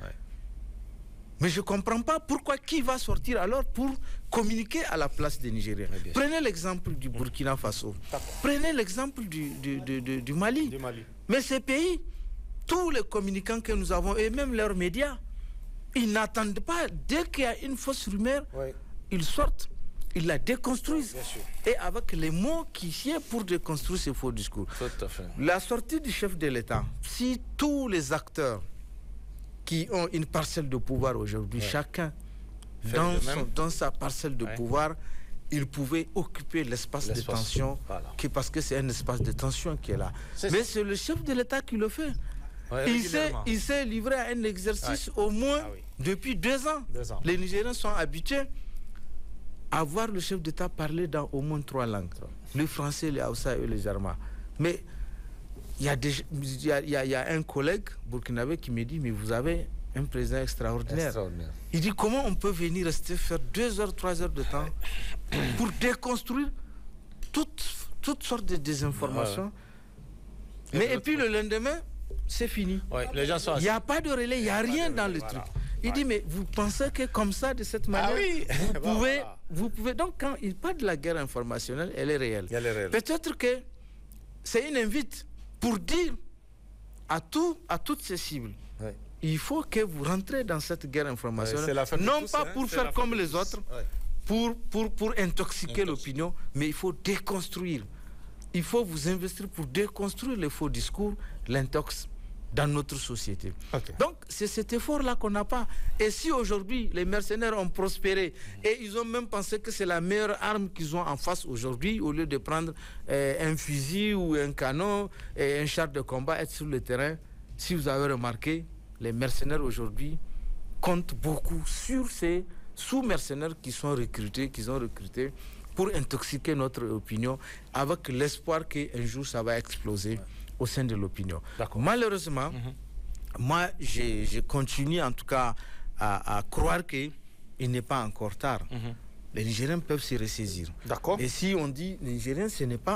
Mais je ne comprends pas pourquoi qui va sortir alors pour communiquer à la place des Nigériens. Prenez l'exemple du Burkina Faso. Prenez l'exemple du Mali. Mais ces pays, tous les communicants que nous avons, et même leurs médias, ils n'attendent pas. Dès qu'il y a une fausse rumeur, ils sortent. Ils la déconstruisent. Et avec les mots qui sont pour déconstruire ces faux discours. Tout à fait. La sortie du chef de l'État, si tous les acteurs qui ont une parcelle de pouvoir aujourd'hui, chacun dans sa parcelle de pouvoir, il pouvait occuper l'espace de tension, parce que c'est un espace de tension qui est là. Mais c'est le chef de l'État qui le fait. Il s'est livré à un exercice au moins depuis 2 ans. Les Nigériens sont habitués à voir le chef d'État parler dans au moins 3 langues. Le français, le Hausa et le Jarma. Mais il y a un collègue burkinabé qui me dit, mais vous avez un président extraordinaire. Il dit, comment on peut venir rester faire 2 heures, 3 heures de temps pour déconstruire toutes sortes de désinformations. Mais et puis le lendemain, c'est fini. Il n'y a pas de relais, il n'y a rien dans le truc. Il dit, mais vous pensez que comme ça, de cette manière, vous pouvez... Donc, quand il parle de la guerre informationnelle, elle est réelle. Peut-être que c'est une invite pour dire à toutes ces cibles. Il faut que vous rentrez dans cette guerre informationnelle, non pas pour faire comme les autres, pour intoxiquer l'opinion, mais il faut déconstruire. Il faut vous investir pour déconstruire les faux discours, l'intox dans notre société. Donc, c'est cet effort-là qu'on n'a pas. Et si aujourd'hui, les mercenaires ont prospéré et ils ont même pensé que c'est la meilleure arme qu'ils ont en face aujourd'hui, au lieu de prendre un fusil ou un canon et un char de combat, être sur le terrain, si vous avez remarqué, les mercenaires aujourd'hui comptent beaucoup sur ces sous-mercenaires qui sont recrutés, qu'ils ont recrutés pour intoxiquer notre opinion avec l'espoir qu'un jour ça va exploser au sein de l'opinion. Malheureusement, moi je continue en tout cas à croire qu'il n'est pas encore tard. Les Nigériens peuvent se ressaisir. Et si on dit les Nigériens,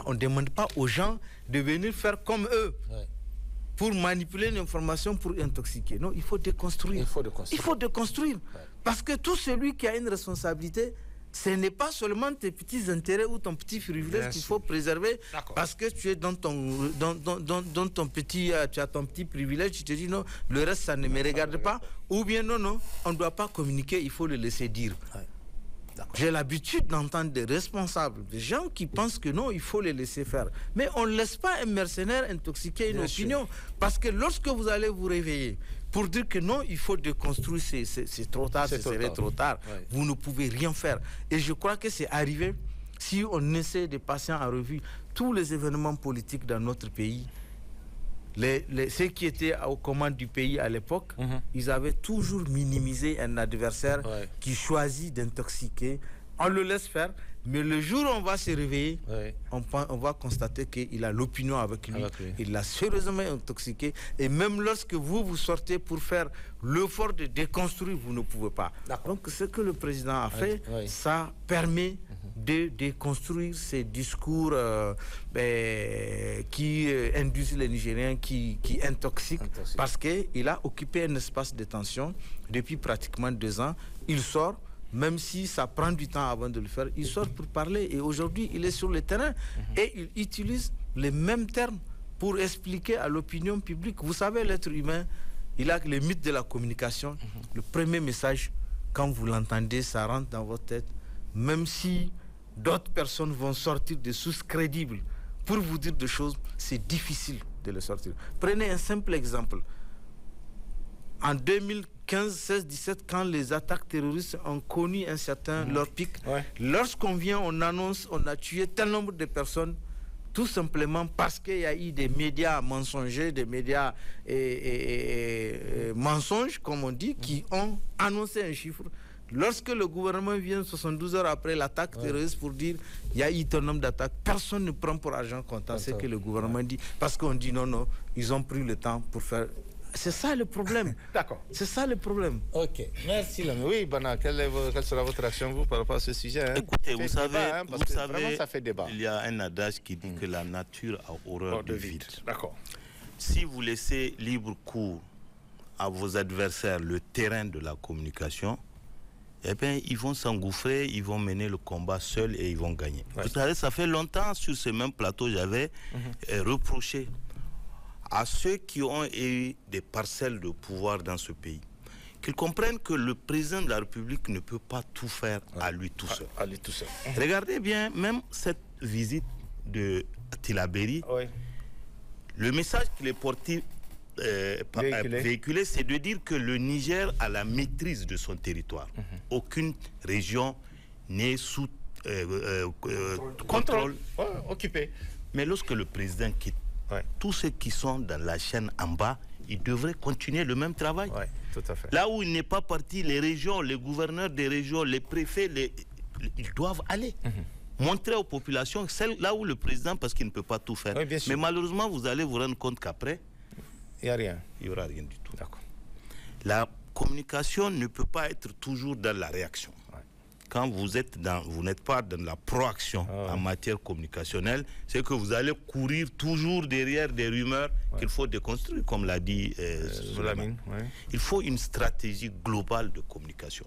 on ne demande pas aux gens de venir faire comme eux. Pour manipuler l'information, pour intoxiquer. Non, il faut déconstruire. Il faut déconstruire. Parce que tout celui qui a une responsabilité, ce n'est pas seulement tes petits intérêts ou ton petit privilège qu'il faut préserver parce que tu es dans ton petit, tu as ton petit privilège, tu te dis non, le reste ça ne me regarde pas, ou bien non, on ne doit pas communiquer, il faut le laisser dire. J'ai l'habitude d'entendre des responsables, des gens qui pensent que non, il faut les laisser faire. Mais on ne laisse pas un mercenaire intoxiquer une opinion. Parce que lorsque vous allez vous réveiller pour dire que non, il faut déconstruire, c'est trop tard, ce serait trop tard. Vous ne pouvez rien faire. Et je crois que c'est arrivé si on essaie de passer en revue tous les événements politiques dans notre pays. Ceux qui étaient aux commandes du pays à l'époque, ils avaient toujours minimisé un adversaire qui choisit d'intoxiquer. On le laisse faire, mais le jour où on va se réveiller, on va constater qu'il a l'opinion avec lui. Il l'a sérieusement intoxiqué. Et même lorsque vous sortez pour faire l'effort de déconstruire, vous ne pouvez pas. Donc ce que le président a fait, ça permet de déconstruire ces discours qui induisent les Nigériens, qui intoxiquent, parce qu'il a occupé un espace de tension depuis pratiquement 2 ans. Il sort, même si ça prend du temps avant de le faire, il sort pour parler. Et aujourd'hui, il est sur le terrain et il utilise les mêmes termes pour expliquer à l'opinion publique. Vous savez, l'être humain, il a le mythe de la communication. Le premier message, quand vous l'entendez, ça rentre dans votre tête. Même si d'autres personnes vont sortir des sources crédibles pour vous dire des choses, c'est difficile de les sortir. Prenez un simple exemple. En 2015, 16, 17, quand les attaques terroristes ont connu un certain leur pic, lorsqu'on vient, on annonce, on a tué tel nombre de personnes, tout simplement parce qu'il y a eu des médias mensongers, des médias mensonges, comme on dit, qui ont annoncé un chiffre. Lorsque le gouvernement vient 72 heures après l'attaque terroriste pour dire il y a eu un nombre d'attaques, personne ne prend pour argent comptant ce que le gouvernement dit, parce qu'on dit non, ils ont pris le temps pour faire. C'est ça le problème. C'est ça le problème. Ok, merci. Oui, Bana, quelle sera votre action vous par rapport à ce sujet? Écoutez, vous savez, vraiment, ça fait débat. Il y a un adage qui dit que la nature a horreur du vide. Si vous laissez libre cours à vos adversaires le terrain de la communication, eh bien, ils vont s'engouffrer, ils vont mener le combat seuls et ils vont gagner. Vous savez, ça fait longtemps, sur ce même plateau, j'avais reproché à ceux qui ont eu des parcelles de pouvoir dans ce pays qu'ils comprennent que le président de la République ne peut pas tout faire à lui tout seul. Regardez bien, même cette visite de Tillabéri, le message qu'il est porté véhiculé, c'est de dire que le Niger a la maîtrise de son territoire. Aucune région n'est sous contrôle occupé. Mais lorsque le président quitte, tous ceux qui sont dans la chaîne en bas, ils devraient continuer le même travail. Tout à fait. Là où il n'est pas parti, les régions, les gouverneurs des régions, les préfets, ils doivent aller. Montrer aux populations, là où le président, parce qu'il ne peut pas tout faire. Mais malheureusement, vous allez vous rendre compte qu'après, il n'y a rien. Il n'y aura rien du tout. La communication ne peut pas être toujours dans la réaction. Quand vous n'êtes pas dans la proaction en matière communicationnelle, c'est que vous allez courir toujours derrière des rumeurs qu'il faut déconstruire, comme l'a dit Souleymane. Il faut une stratégie globale de communication.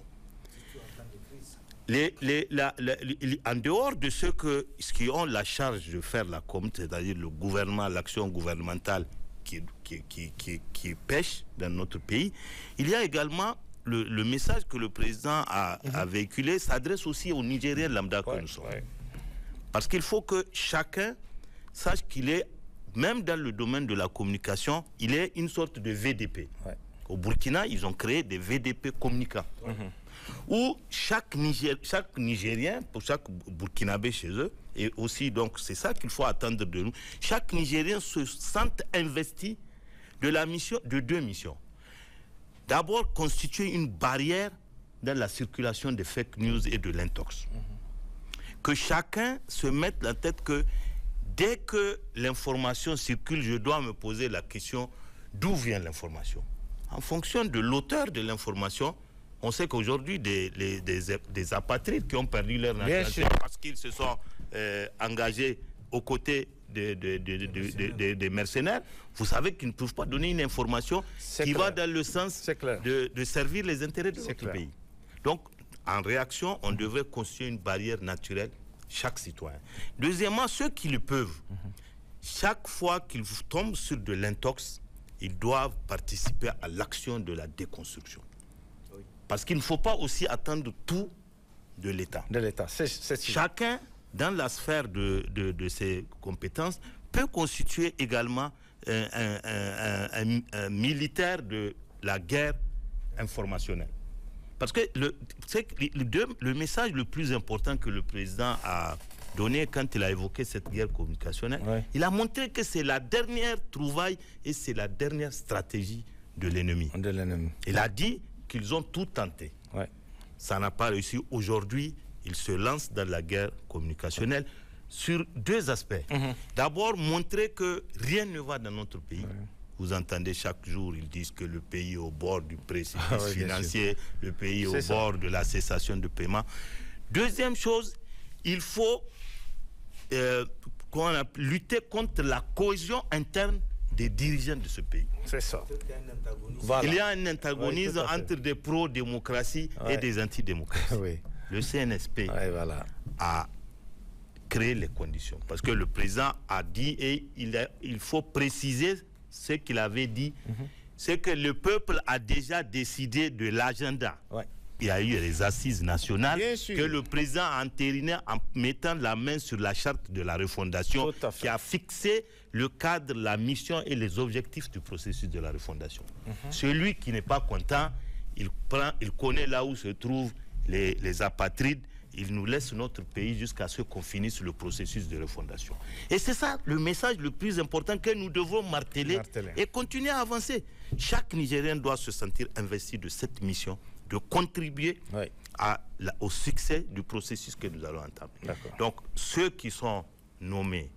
En dehors de ceux qui ont la charge de faire la com, c'est-à-dire le gouvernement, l'action gouvernementale, qui pêchent dans notre pays. Il y a également le message que le président a véhiculé s'adresse aussi aux Nigériens lambda que nous sommes. Parce qu'il faut que chacun sache qu'il est, même dans le domaine de la communication, il est une sorte de VDP. Au Burkina, ils ont créé des VDP communicants. Où chaque Nigérien, pour chaque Burkinabé chez eux, et aussi, donc, c'est ça qu'il faut attendre de nous, chaque Nigérien se sent investi de deux missions. D'abord, constituer une barrière dans la circulation des fake news et de l'intox. Que chacun se mette la tête que dès que l'information circule, je dois me poser la question d'où vient l'information. En fonction de l'auteur de l'information, on sait qu'aujourd'hui, des apatrides qui ont perdu leur nationalité parce qu'ils se sont engagés aux côtés des mercenaires, vous savez qu'ils ne peuvent pas donner une information qui va dans le sens de servir les intérêts de notre pays. Donc, en réaction, on devrait constituer une barrière naturelle, chaque citoyen. Deuxièmement, ceux qui le peuvent, chaque fois qu'ils tombent sur de l'intox, ils doivent participer à l'action de la déconstruction. Parce qu'il ne faut pas aussi attendre tout de l'État. Chacun, dans la sphère de ses compétences, peut constituer également un militaire de la guerre informationnelle. Parce que le message le plus important que le président a donné quand il a évoqué cette guerre communicationnelle, il a montré que c'est la dernière trouvaille et c'est la dernière stratégie de l'ennemi. Il a dit qu'ils ont tout tenté. Ça n'a pas réussi. Aujourd'hui, ils se lancent dans la guerre communicationnelle sur deux aspects. D'abord, montrer que rien ne va dans notre pays. Vous entendez chaque jour, ils disent que le pays est au bord du précipice financier, le pays est au bord de la cessation de paiement. Deuxième chose, il faut lutter contre la cohésion interne des dirigeants de ce pays. C'est ça. Il y a un antagonisme entre des pro-démocratie et des anti-démocraties. Le CNSP a créé les conditions. Parce que le président a dit, et il faut préciser ce qu'il avait dit, c'est que le peuple a déjà décidé de l'agenda. Il y a eu les assises nationales que le président a entériné en mettant la main sur la charte de la refondation qui a fixé le cadre, la mission et les objectifs du processus de la refondation. Celui qui n'est pas content, il connaît là où se trouvent les apatrides, il nous laisse notre pays jusqu'à ce qu'on finisse le processus de refondation. Et c'est ça le message le plus important que nous devons marteler et continuer à avancer. Chaque Nigérien doit se sentir investi de cette mission, de contribuer au succès du processus que nous allons entamer. Donc, ceux qui sont nommés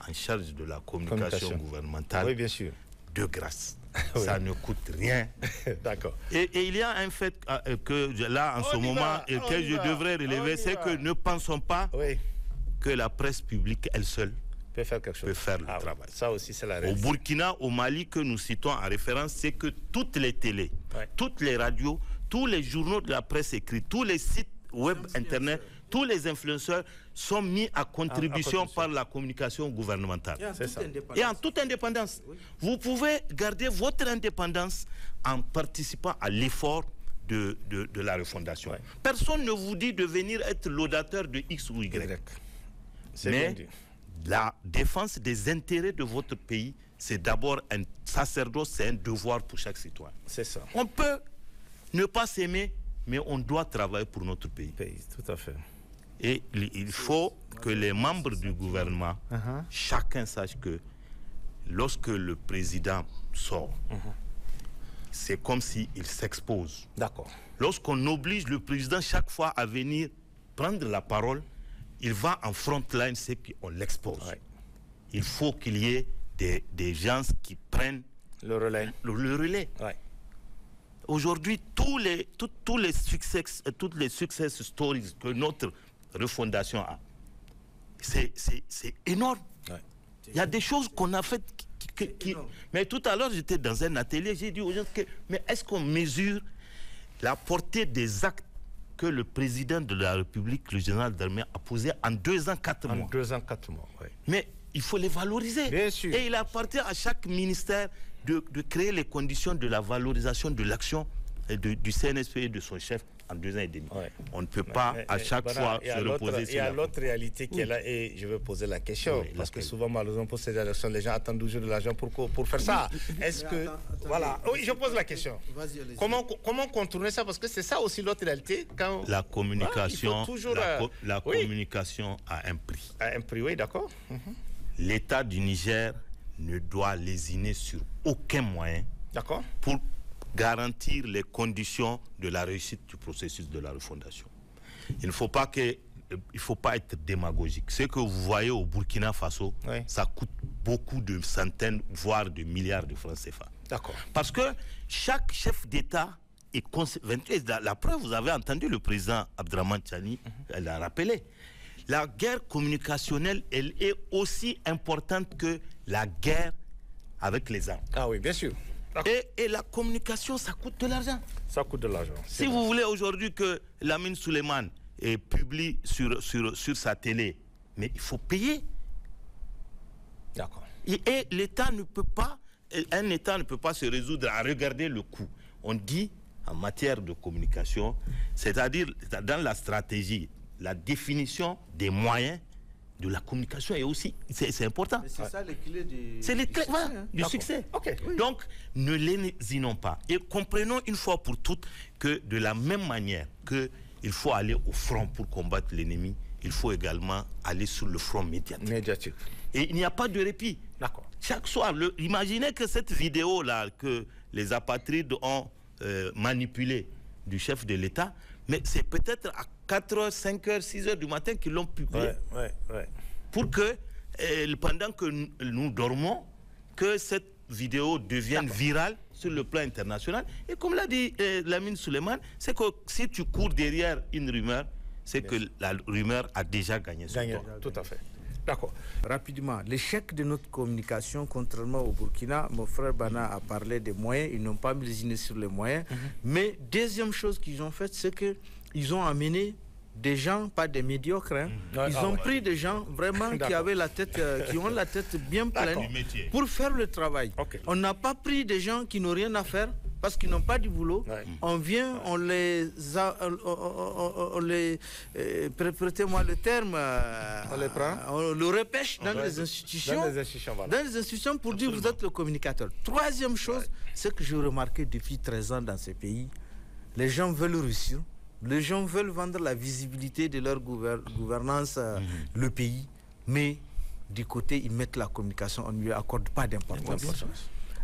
en charge de la communication gouvernementale, de grâce. Ça ne coûte rien. Et il y a un fait que là, en ce moment, et que je devrais relever, c'est que ne pensons pas que la presse publique, elle seule, peut faire le travail. Ça aussi, c'est la réalité. Au Burkina, au Mali, que nous citons en référence, c'est que toutes les télés, toutes les radios, tous les journaux de la presse écrite, tous les sites web, internet, tous les influenceurs sont mis à contribution par la communication gouvernementale. Et en toute indépendance. Vous pouvez garder votre indépendance en participant à l'effort de la refondation. Personne ne vous dit de venir être laudateur de X ou Y. Mais la défense des intérêts de votre pays, c'est d'abord un sacerdoce, c'est un devoir pour chaque citoyen. C'est ça. On peut ne pas s'aimer, mais on doit travailler pour notre pays. Tout à fait. Et il faut que les membres du gouvernement, chacun sache que lorsque le président sort, c'est comme s'il s'expose. Lorsqu'on oblige le président chaque fois à venir prendre la parole, il va en front line, c'est qu'on l'expose. Il faut qu'il y ait des gens qui prennent le relais. Aujourd'hui, toutes les success stories que notre refondation a, c'est énorme. Il y a des choses qu'on a faites mais tout à l'heure, j'étais dans un atelier, j'ai dit aux gens mais est-ce qu'on mesure la portée des actes que le président de la République, le général d'armée, a posé en 2 ans, 4 mois. En 2 ans, 4 mois, Mais il faut les valoriser. Bien sûr. Et il appartient à chaque ministère de créer les conditions de la valorisation de l'action du CNSP et de son chef en 2 ans et demi. Ouais. On ne peut pas à chaque fois se reposer sur Il y a l'autre réalité qui est là et je vais poser la question. Parce que souvent, malheureusement, pour ces élections, les gens attendent toujours de l'argent pour faire ça. Est-ce que... Voilà. Oui, je pose la question. Comment contourner ça? Parce que c'est ça aussi l'autre réalité. Quand... La communication, toujours, la communication a un prix. À un prix, oui, d'accord. L'État du Niger ne doit lésiner sur aucun moyen pour garantir les conditions de la réussite du processus de la refondation. Il ne faut pas être démagogique. Ce que vous voyez au Burkina Faso, ça coûte beaucoup de centaines, voire de milliards de francs CFA. D'accord. Parce que chaque chef d'État est convaincu. La preuve, vous avez entendu le président Abdraman Tchani, elle l'a rappelé. La guerre communicationnelle, elle est aussi importante que la guerre avec les armes. Ah oui, bien sûr. Et la communication, ça coûte de l'argent. Ça coûte de l'argent. Si vous voulez aujourd'hui que Lamine Souleymane publie sur sa télé, mais il faut payer. D'accord. Et l'État ne peut pas, un État ne peut pas se résoudre à regarder le coût. On dit en matière de communication, c'est-à-dire dans la stratégie, la définition des moyens de la communication est aussi, c'est important. C'est ça les clés du succès. Okay. Oui. Donc, ne lésinons pas. Et comprenons une fois pour toutes que de la même manière qu'il faut aller au front pour combattre l'ennemi, il faut également aller sur le front médiatique. Et il n'y a pas de répit. D'accord. Chaque soir, imaginez que cette vidéo-là que les apatrides ont manipulée du chef de l'État, mais c'est peut-être à 4h, 5h, 6h du matin qu'ils l'ont publié. Pour que, pendant que nous dormons, que cette vidéo devienne virale sur le plan international. Et comme l'a dit Lamine Souleymane, c'est que si tu cours derrière une rumeur, c'est que la rumeur a déjà gagné son temps. Tout à fait. D'accord. Rapidement, l'échec de notre communication, contrairement au Burkina, mon frère Bana a parlé des moyens, ils n'ont pas lésiné sur les moyens. Mais deuxième chose qu'ils ont faite, c'est qu'ils ont amené des gens, pas des médiocres, ils ont pris des gens vraiment qui avaient la tête, qui ont la tête bien pleine pour faire le travail. On n'a pas pris des gens qui n'ont rien à faire parce qu'ils n'ont pas du boulot. On vient, on les prêtez-moi le terme, on les prend, on le repêche dans les institutions, dans les institutions pour dire vous êtes le communicateur. Troisième chose, c'est que j'ai remarqué depuis 13 ans dans ces pays, les gens veulent réussir. Les gens veulent vendre la visibilité de leur gouvernance, le pays, mais du côté, ils mettent la communication, on ne lui accorde pas d'importance.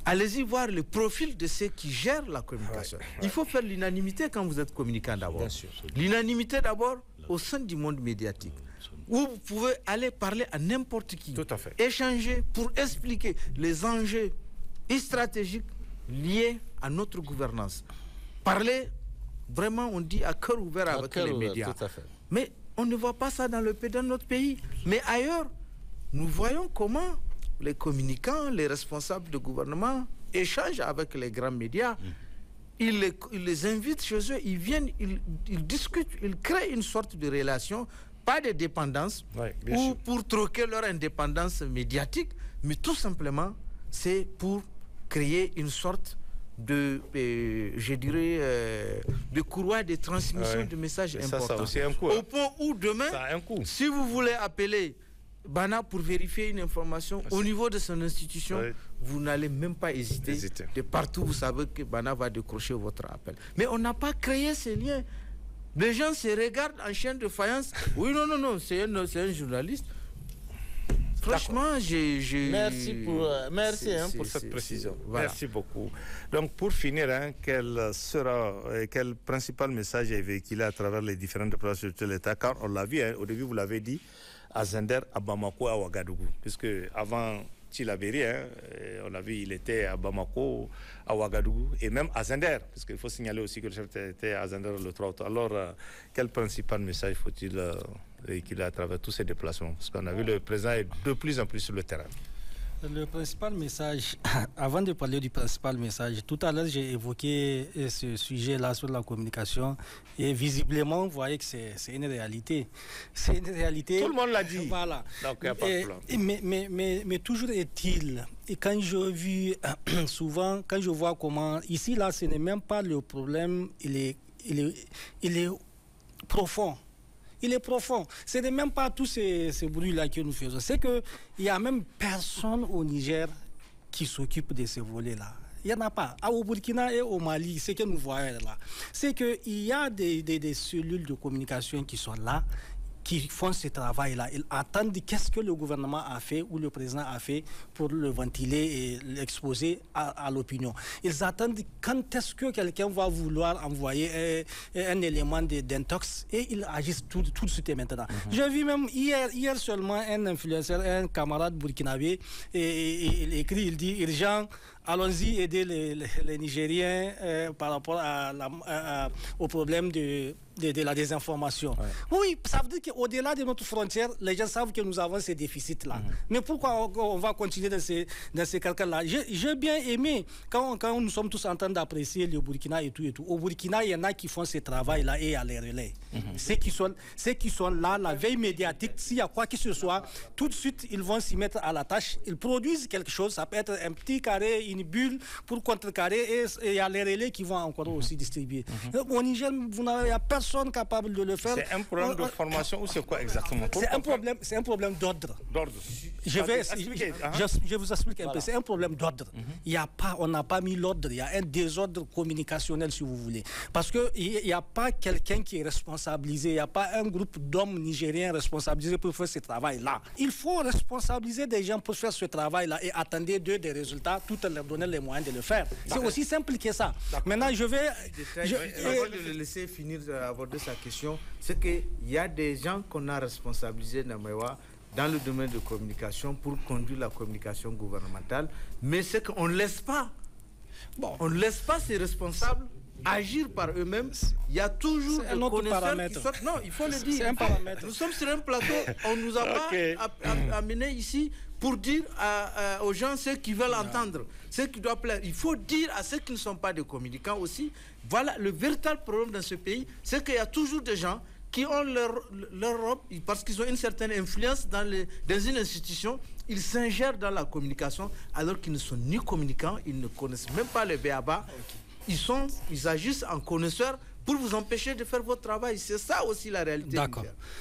Allez-y voir le profil de ceux qui gèrent la communication. Il faut faire l'unanimité quand vous êtes communicant d'abord. L'unanimité d'abord au sein du monde médiatique, où vous pouvez aller parler à n'importe qui, échanger pour expliquer les enjeux stratégiques liés à notre gouvernance. Parler vraiment, on dit à cœur ouvert avec les médias. Mais on ne voit pas ça dans notre pays. Mais ailleurs, nous voyons comment les communicants, les responsables de gouvernement échangent avec les grands médias. Ils les invitent chez eux, ils viennent, ils discutent, ils créent une sorte de relation, pas de dépendance, ou pour troquer leur indépendance médiatique, mais tout simplement, c'est pour créer une sorte de, je dirais, de courroie de transmission de messages importants. Au point où demain, si vous voulez appeler Bana pour vérifier une information au niveau de son institution, vous n'allez même pas hésiter. De partout, vous savez que Bana va décrocher votre appel. Mais on n'a pas créé ces liens. Les gens se regardent en chaîne de faïence. Oui, non, c'est un journaliste. Franchement, merci pour cette précision. Voilà. Merci beaucoup. Donc, pour finir, quel principal message est véhiculé à travers les différentes déplacements de l'État? Car on l'a vu, au début, vous l'avez dit, à Zender, à Bamako, à Ouagadougou. Puisque avant Tillabéri, on a vu, il était à Bamako, à Ouagadougou, et même à Zender, parce qu'il faut signaler aussi que le chef était à Zender le 3 octobre. Alors, quel principal message faut-il véhiculer à travers tous ces déplacements? Parce qu'on a vu le président est de plus en plus sur le terrain. Le principal message, avant de parler du principal message, tout à l'heure j'ai évoqué ce sujet-là sur la communication et visiblement vous voyez que c'est une réalité. C'est une réalité. Tout le monde l'a dit. Voilà. Donc, il n'y a pas de problème. Mais toujours est-il, et quand je vis souvent, quand je vois comment, ici là ce n'est même pas le problème, il est profond. Il est profond. Ce n'est même pas tous ces bruits-là que nous faisons. C'est qu'il n'y a même personne au Niger qui s'occupe de ces volets-là. Il n'y en a pas. Au Burkina et au Mali, ce que nous voyons là, c'est qu'il y a des cellules de communication qui sont là, qui font ce travail-là. Ils attendent qu'est-ce que le gouvernement a fait ou le président a fait pour le ventiler et l'exposer à l'opinion. Ils attendent quand est-ce que quelqu'un va vouloir envoyer un élément d'intox et ils agissent tout de suite et maintenant. J'ai vu même hier seulement un influenceur, un camarade burkinabé, et il écrit, il dit urgent, allons-y aider les Nigériens par rapport au problème de la désinformation. Ouais. Oui, ça veut dire qu'au-delà de notre frontière, les gens savent que nous avons ces déficits-là. Mais pourquoi on va continuer dans ces calculs-là? J'ai bien aimé, quand nous sommes tous en train d'apprécier le Burkina et tout. Au Burkina, il y en a qui font ce travail-là et à les relais. Ceux qui sont là, la veille médiatique, s'il y a quoi que ce soit, tout de suite, ils vont s'y mettre à la tâche. Ils produisent quelque chose, ça peut être un petit carré, une bulle pour contrecarrer, et il y a les relais qui vont encore aussi distribuer. Au Niger, il n'y a personne capable de le faire. C'est un problème de formation ou c'est quoi exactement? C'est un problème d'ordre. Je vous explique un peu. C'est un problème d'ordre. On n'a pas mis l'ordre. Il y a un désordre communicationnel, si vous voulez. Parce qu'il n'y a pas quelqu'un qui est responsabilisé. Il n'y a pas un groupe d'hommes nigériens responsabilisés pour faire ce travail-là. Il faut responsabiliser des gens pour faire ce travail-là et attendre d'eux des résultats tout en leur donnant les moyens de le faire. C'est aussi simple que ça. Maintenant, je vais... Avant de le laisser finir d'aborder sa question, c'est qu'il y a des gens qu'on a responsabilisés dans le domaine de communication pour conduire la communication gouvernementale, mais c'est qu'on ne laisse pas. On ne laisse pas ces responsables agir par eux-mêmes. Il y a toujours des connaisseurs qui sortent. Non, il faut le dire. C'est un paramètre. Nous sommes sur un plateau, on ne nous a pas amenés ici pour dire aux gens ce qu'ils veulent entendre, ce qui doit plaire. Il faut dire à ceux qui ne sont pas des communicants aussi. Voilà, le véritable problème dans ce pays, c'est qu'il y a toujours des gens qui ont leur robe, parce qu'ils ont une certaine influence dans une institution, ils s'ingèrent dans la communication alors qu'ils ne sont ni communicants, ils ne connaissent même pas le b.a.-ba. Ils agissent en connaisseurs pour vous empêcher de faire votre travail. C'est ça aussi la réalité.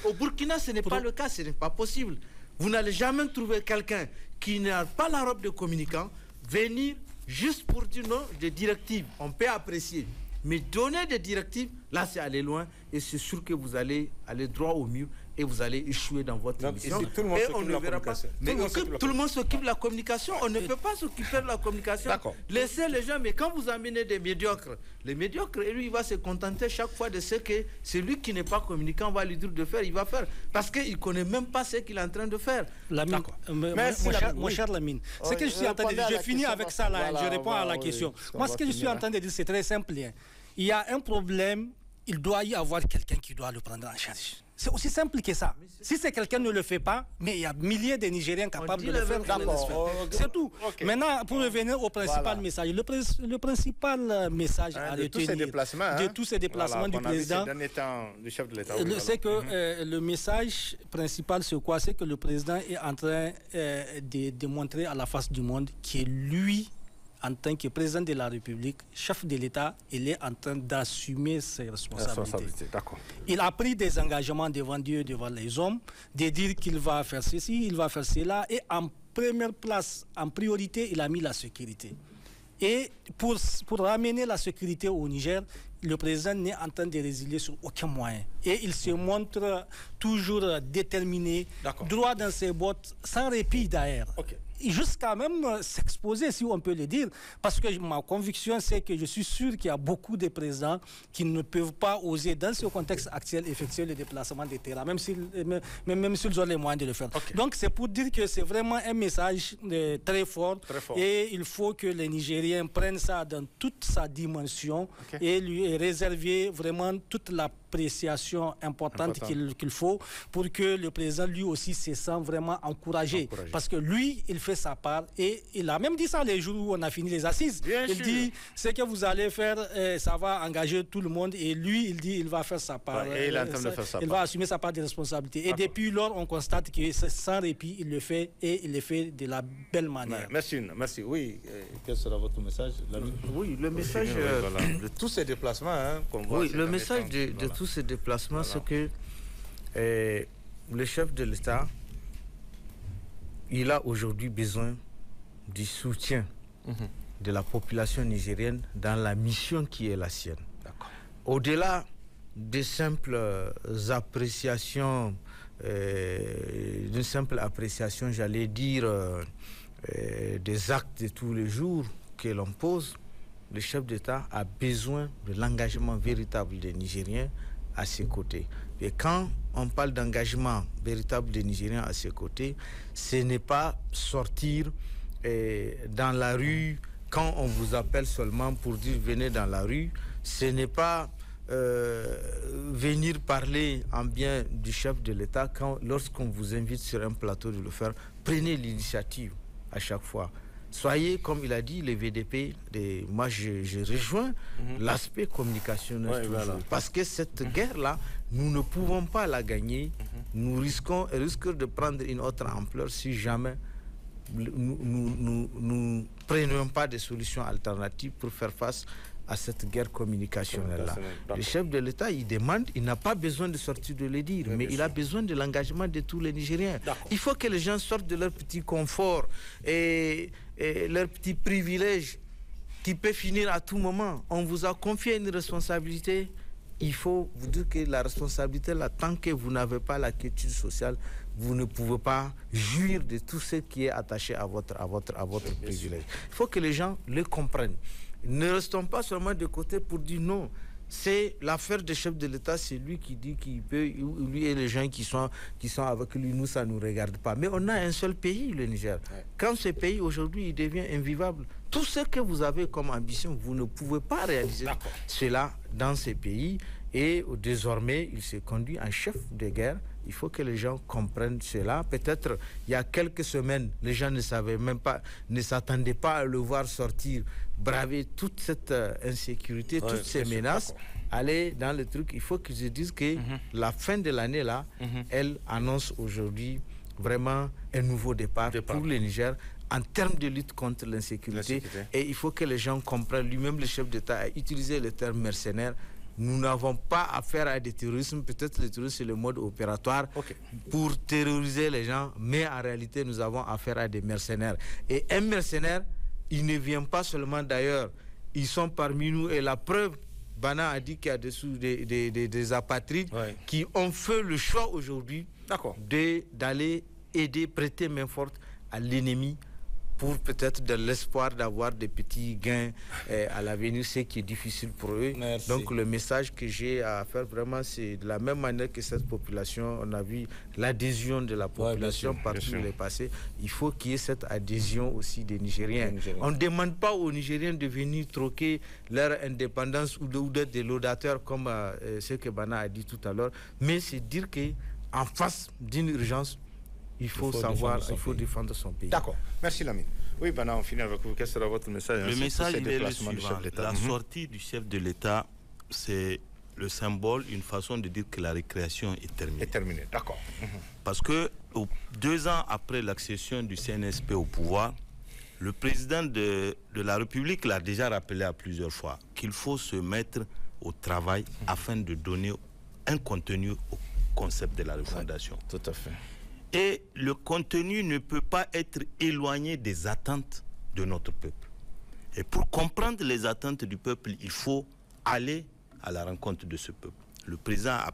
Au Burkina, ce n'est pas le cas, ce n'est pas possible. Vous n'allez jamais trouver quelqu'un qui n'a pas la robe de communicant venir juste pour dire non, des directives. On peut apprécier. Mais donner des directives, là c'est aller loin et c'est sûr que vous allez aller droit au mur et vous allez échouer dans votre mission. Et on ne verra pas. Mais tout le monde s'occupe de la communication. On ne peut pas s'occuper de la communication. Laissez les gens, mais quand vous amenez des médiocres, les médiocres, lui, il va se contenter chaque fois de ce que celui qui n'est pas communicant va lui dire de faire, il va faire. Parce qu'il ne connaît même pas ce qu'il est en train de faire. Mon cher Lamine, ce que je suis en train de dire, je finis avec ça là, je réponds à la question. Moi, ce que je suis en train de dire, c'est très simple. Il y a un problème, il doit y avoir quelqu'un qui doit le prendre en charge. C'est aussi simple que ça. Si c'est quelqu'un ne le fait pas, mais il y a milliers de Nigériens capables de le faire. C'est tout. Maintenant, pour revenir au principal message, le principal message à retenir de tous ces déplacements du président, c'est que le message principal, c'est quoi? C'est que le président est en train de montrer à la face du monde que lui, en tant que président de la République, chef de l'État, il est en train d'assumer ses responsabilités. Il a pris des engagements devant Dieu, devant les hommes, de dire qu'il va faire ceci, il va faire cela, et en première place, en priorité, il a mis la sécurité. Et pour ramener la sécurité au Niger, le président n'est en train de résilier sur aucun moyen. Et il se montre toujours déterminé, droit dans ses bottes, sans répit d'ailleurs. Jusqu'à même s'exposer, si on peut le dire, parce que ma conviction, c'est que je suis sûr qu'il y a beaucoup de présidents qui ne peuvent pas oser, dans ce contexte actuel, effectuer le déplacement de terrain, même s'ils ont les moyens de le faire. Donc, c'est pour dire que c'est vraiment un message très fort, et il faut que les Nigériens prennent ça dans toute sa dimension et lui réserver vraiment toute la appréciation importante qu'il faut pour que le président lui aussi se sente vraiment encouragé. Parce que lui, il fait sa part et il a même dit ça les jours où on a fini les assises. Il dit, ce que vous allez faire, ça va engager tout le monde et lui, il dit, il va faire sa part. Et il est en train de faire sa part. Il va assumer sa part de responsabilité. Et depuis lors, on constate que sans répit, il le fait et il le fait de la belle manière. Merci. Oui, quel sera votre message? Oui, le message de tous ces déplacements qu'on voit. Oui, le message de tous ces déplacements, c'est que le chef de l'État, il a aujourd'hui besoin du soutien de la population nigérienne dans la mission qui est la sienne. Au-delà des simples appréciations, d'une simple appréciation, j'allais dire, des actes de tous les jours que l'on pose, le chef d'État a besoin de l'engagement véritable des Nigériens à ses côtés. Et quand on parle d'engagement véritable des Nigériens à ses côtés, ce n'est pas sortir dans la rue quand on vous appelle seulement pour dire venez dans la rue. Ce n'est pas venir parler en bien du chef de l'État lorsqu'on vous invite sur un plateau de le faire. Prenez l'initiative à chaque fois. Soyez, comme il a dit, les VDP, moi je rejoins l'aspect communicationnel. Parce que cette guerre-là, nous ne pouvons pas la gagner. Nous risquons de prendre une autre ampleur si jamais nous ne prenions pas des solutions alternatives pour faire face à cette guerre communicationnelle-là. Le chef de l'État, il demande, il n'a pas besoin de sortir de le dire, mais il a besoin de l'engagement de tous les Nigériens. Il faut que les gens sortent de leur petit confort et leur petit privilège qui peut finir à tout moment. On vous a confié une responsabilité. Il faut vous dire que la responsabilité, là, tant que vous n'avez pas la quiétude sociale, vous ne pouvez pas jouir de tout ce qui est attaché à votre privilège. Il faut que les gens le comprennent. Ne restons pas seulement de côté pour dire non. C'est l'affaire du chef de l'État, c'est lui qui dit qu'il peut, lui et les gens qui sont avec lui, nous, ça ne nous regarde pas. Mais on a un seul pays, le Niger. Quand ce pays, aujourd'hui, il devient invivable, tout ce que vous avez comme ambition, vous ne pouvez pas réaliser cela dans ces pays. Et désormais, il se conduit en chef de guerre. Il faut que les gens comprennent cela. Peut-être, il y a quelques semaines, les gens ne savaient même pas, ne s'attendaient pas à le voir sortir, braver toute cette insécurité, toutes ces menaces, aller dans le truc. Il faut qu'ils se disent que la fin de l'année, là, elle annonce aujourd'hui vraiment un nouveau départ pour le Niger en termes de lutte contre l'insécurité. Et il faut que les gens comprennent, lui-même le chef d'État a utilisé le terme mercenaire. Nous n'avons pas affaire à des terroristes. Peut-être le terrorisme, c'est le mode opératoire pour terroriser les gens. Mais en réalité, nous avons affaire à des mercenaires. Et un mercenaire, il ne vient pas seulement d'ailleurs. Ils sont parmi nous. Et la preuve, Bana a dit qu'il y a des apatrides qui ont fait le choix aujourd'hui d'aller aider, prêter main forte à l'ennemi, pour peut-être de l'espoir d'avoir des petits gains à l'avenir, ce qui est difficile pour eux. Donc le message que j'ai à faire vraiment, c'est de la même manière que cette population, on a vu l'adhésion de la population partout où elle est passée. Il faut qu'il y ait cette adhésion aussi des Nigériens. On ne demande pas aux Nigériens de venir troquer leur indépendance ou d'être des laudateurs comme ce que Bana a dit tout à l'heure, mais c'est dire qu'en face d'une urgence, il faut savoir, il faut défendre son pays. D'accord. Merci Lamine. Oui, on finit avec vous. Quel sera votre message? Le message est le suivant. La sortie du chef de l'État, c'est le symbole, une façon de dire que la récréation est terminée. Est terminée, d'accord. Parce que 2 ans après l'accession du CNSP au pouvoir, le président de la République l'a déjà rappelé à plusieurs fois qu'il faut se mettre au travail afin de donner un contenu au concept de la refondation. Tout à fait. Et le contenu ne peut pas être éloigné des attentes de notre peuple. Et pour comprendre les attentes du peuple, il faut aller à la rencontre de ce peuple. Le président a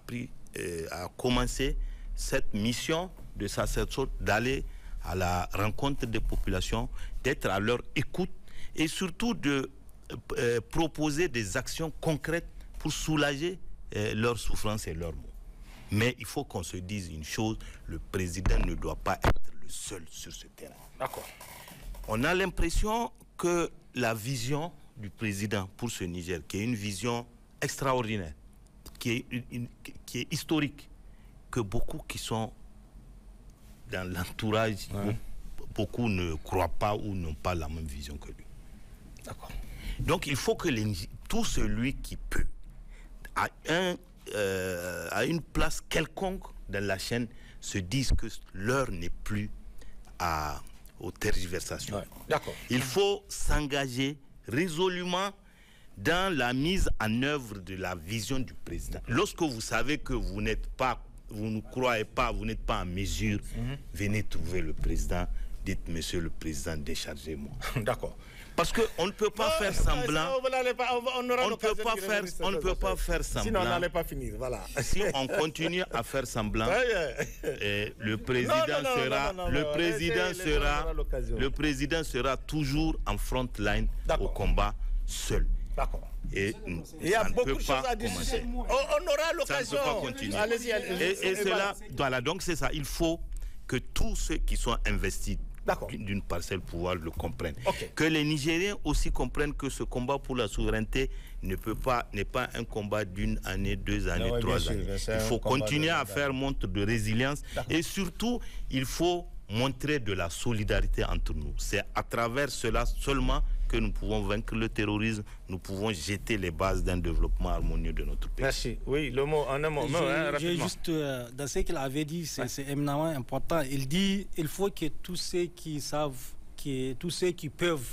commencé cette mission de sacerdoce d'aller à la rencontre des populations, d'être à leur écoute et surtout de proposer des actions concrètes pour soulager leurs souffrances et leurs maux. Mais il faut qu'on se dise une chose, le président ne doit pas être le seul sur ce terrain. D'accord. On a l'impression que la vision du président pour ce Niger, qui est une vision extraordinaire, qui est historique, que beaucoup qui sont dans l'entourage, beaucoup ne croient pas ou n'ont pas la même vision que lui. D'accord. Donc il faut que tout celui qui peut, à une place quelconque dans la chaîne, se dise que l'heure n'est plus aux tergiversations. Ouais. D'accord. Il faut s'engager résolument dans la mise en œuvre de la vision du président. Lorsque vous savez que vous ne croyez pas, vous n'êtes pas en mesure, venez trouver le président, dites, monsieur le président, déchargez-moi. D'accord. Parce qu'on ne peut pas faire semblant. On ne peut pas faire semblant. Sinon, on n'allait pas finir. Voilà. Si on continue à faire semblant, le président sera toujours en front line au combat seul. D'accord. Et il y a beaucoup de choses à dire. On aura l'occasion. Ça ne peut pas continuer. Allez-y. Et cela, voilà, donc c'est ça. Il faut que tous ceux qui sont investis d'une parcelle pouvoir le comprennent. Okay. Que les Nigériens aussi comprennent que ce combat pour la souveraineté n'est pas un combat d'une année, 2 années, 3 années. Il faut continuer à faire montre de résilience et surtout, il faut montrer de la solidarité entre nous. C'est à travers cela seulement que nous pouvons vaincre le terrorisme, nous pouvons jeter les bases d'un développement harmonieux de notre pays. Merci. Oui, le mot en un mot. J'ai juste, dans ce qu'il avait dit, c'est éminemment important. Il dit il faut que tous ceux qui savent, tous ceux qui peuvent,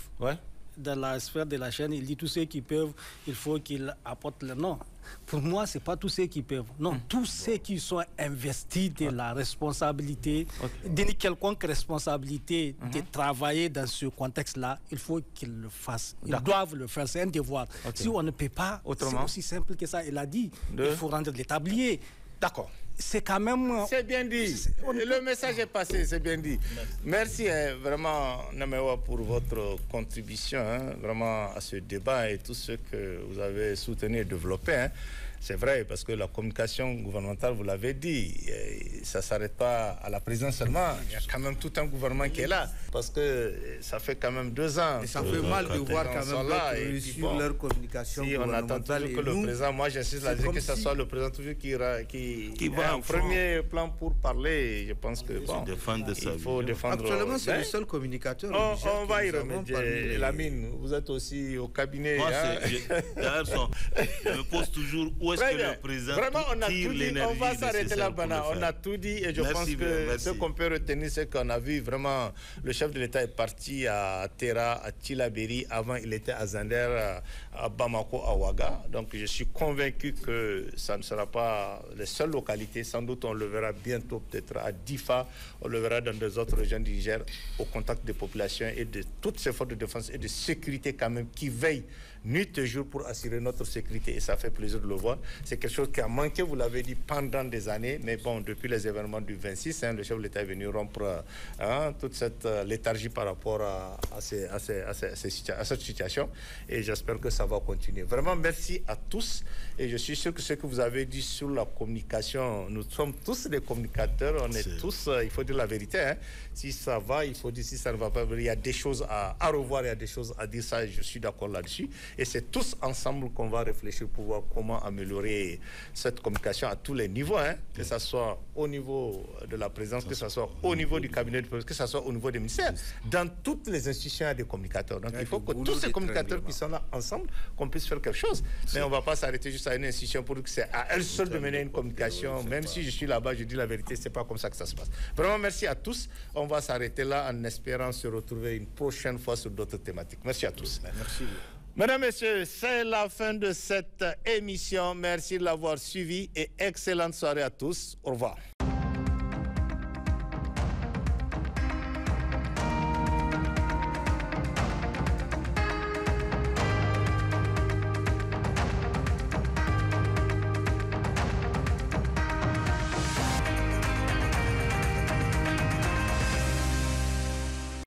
dans la sphère de la chaîne, il dit tous ceux qui peuvent, il faut qu'ils apportent le nom. Pour moi, ce n'est pas tous ceux qui peuvent. Non, tous ceux qui sont investis de la responsabilité, d'une quelconque responsabilité de travailler dans ce contexte-là, il faut qu'ils le fassent. Ils doivent le faire, c'est un devoir. Si on ne peut pas, c'est aussi simple que ça. Il a dit, il faut rendre les tabliers. D'accord. C'est quand même... C'est bien dit. Le message est passé, c'est bien dit. Merci vraiment, Namewa, pour votre contribution vraiment à ce débat et tout ce que vous avez soutenu et développé. C'est vrai, parce que la communication gouvernementale, vous l'avez dit, ça ne s'arrête pas à la présidence seulement. Il y a quand même tout un gouvernement qui est là. Parce que ça fait quand même 2 ans. Et ça fait mal de voir quand même là sur leur communication. Si on attend toujours que le président, moi j'insiste là-dessus, que ce soit le président toujours qui va en premier plan pour parler. Je pense que il faut défendre. Actuellement, c'est le seul communicateur. On va y remédier. Lamine, vous êtes aussi au cabinet. D'ailleurs, je me pose toujours où est-ce que le président tire l'énergie. On va s'arrêter là, Bana. On a tout dit et je pense que ce qu'on peut retenir, c'est qu'on a vu vraiment le chef de l'État est parti à Terra, à Tillabéri. Avant, il était à Zander, à Bamako, à Ouaga. Donc, je suis convaincu que ça ne sera pas les seules localités. Sans doute, on le verra bientôt, peut-être à Difa. On le verra dans des autres régions du Niger, au contact des populations et de toutes ces forces de défense et de sécurité quand même qui veillent nuit et jour pour assurer notre sécurité. Et ça fait plaisir de le voir. C'est quelque chose qui a manqué, vous l'avez dit, pendant des années. Mais bon, depuis les événements du 26, le chef de l'État est venu rompre toute cette léthargie par rapport à cette situation. Et j'espère que ça va continuer. Vraiment, merci à tous. Et je suis sûr que ce que vous avez dit sur la communication, nous sommes tous des communicateurs. On est tous, il faut dire la vérité. Si ça va, il faut dire si ça ne va pas. Il y a des choses à revoir, il y a des choses à dire. Ça, je suis d'accord là-dessus. Et c'est tous ensemble qu'on va réfléchir pour voir comment améliorer cette communication à tous les niveaux, que ce soit au niveau de la présidence, que ce soit au niveau du cabinet, que ce soit au niveau des ministères. Dans toutes les institutions, il y a des communicateurs. Donc il faut que tous ces communicateurs qui sont là ensemble, qu'on puisse faire quelque chose. Mais on ne va pas s'arrêter juste à une institution pour que c'est à elle seule de mener une communication. Même si je suis là-bas, je dis la vérité, ce n'est pas comme ça que ça se passe. Vraiment, merci à tous. On va s'arrêter là en espérant se retrouver une prochaine fois sur d'autres thématiques. Merci à tous. Merci. Mesdames, Messieurs, c'est la fin de cette émission. Merci de l'avoir suivi et excellente soirée à tous. Au revoir.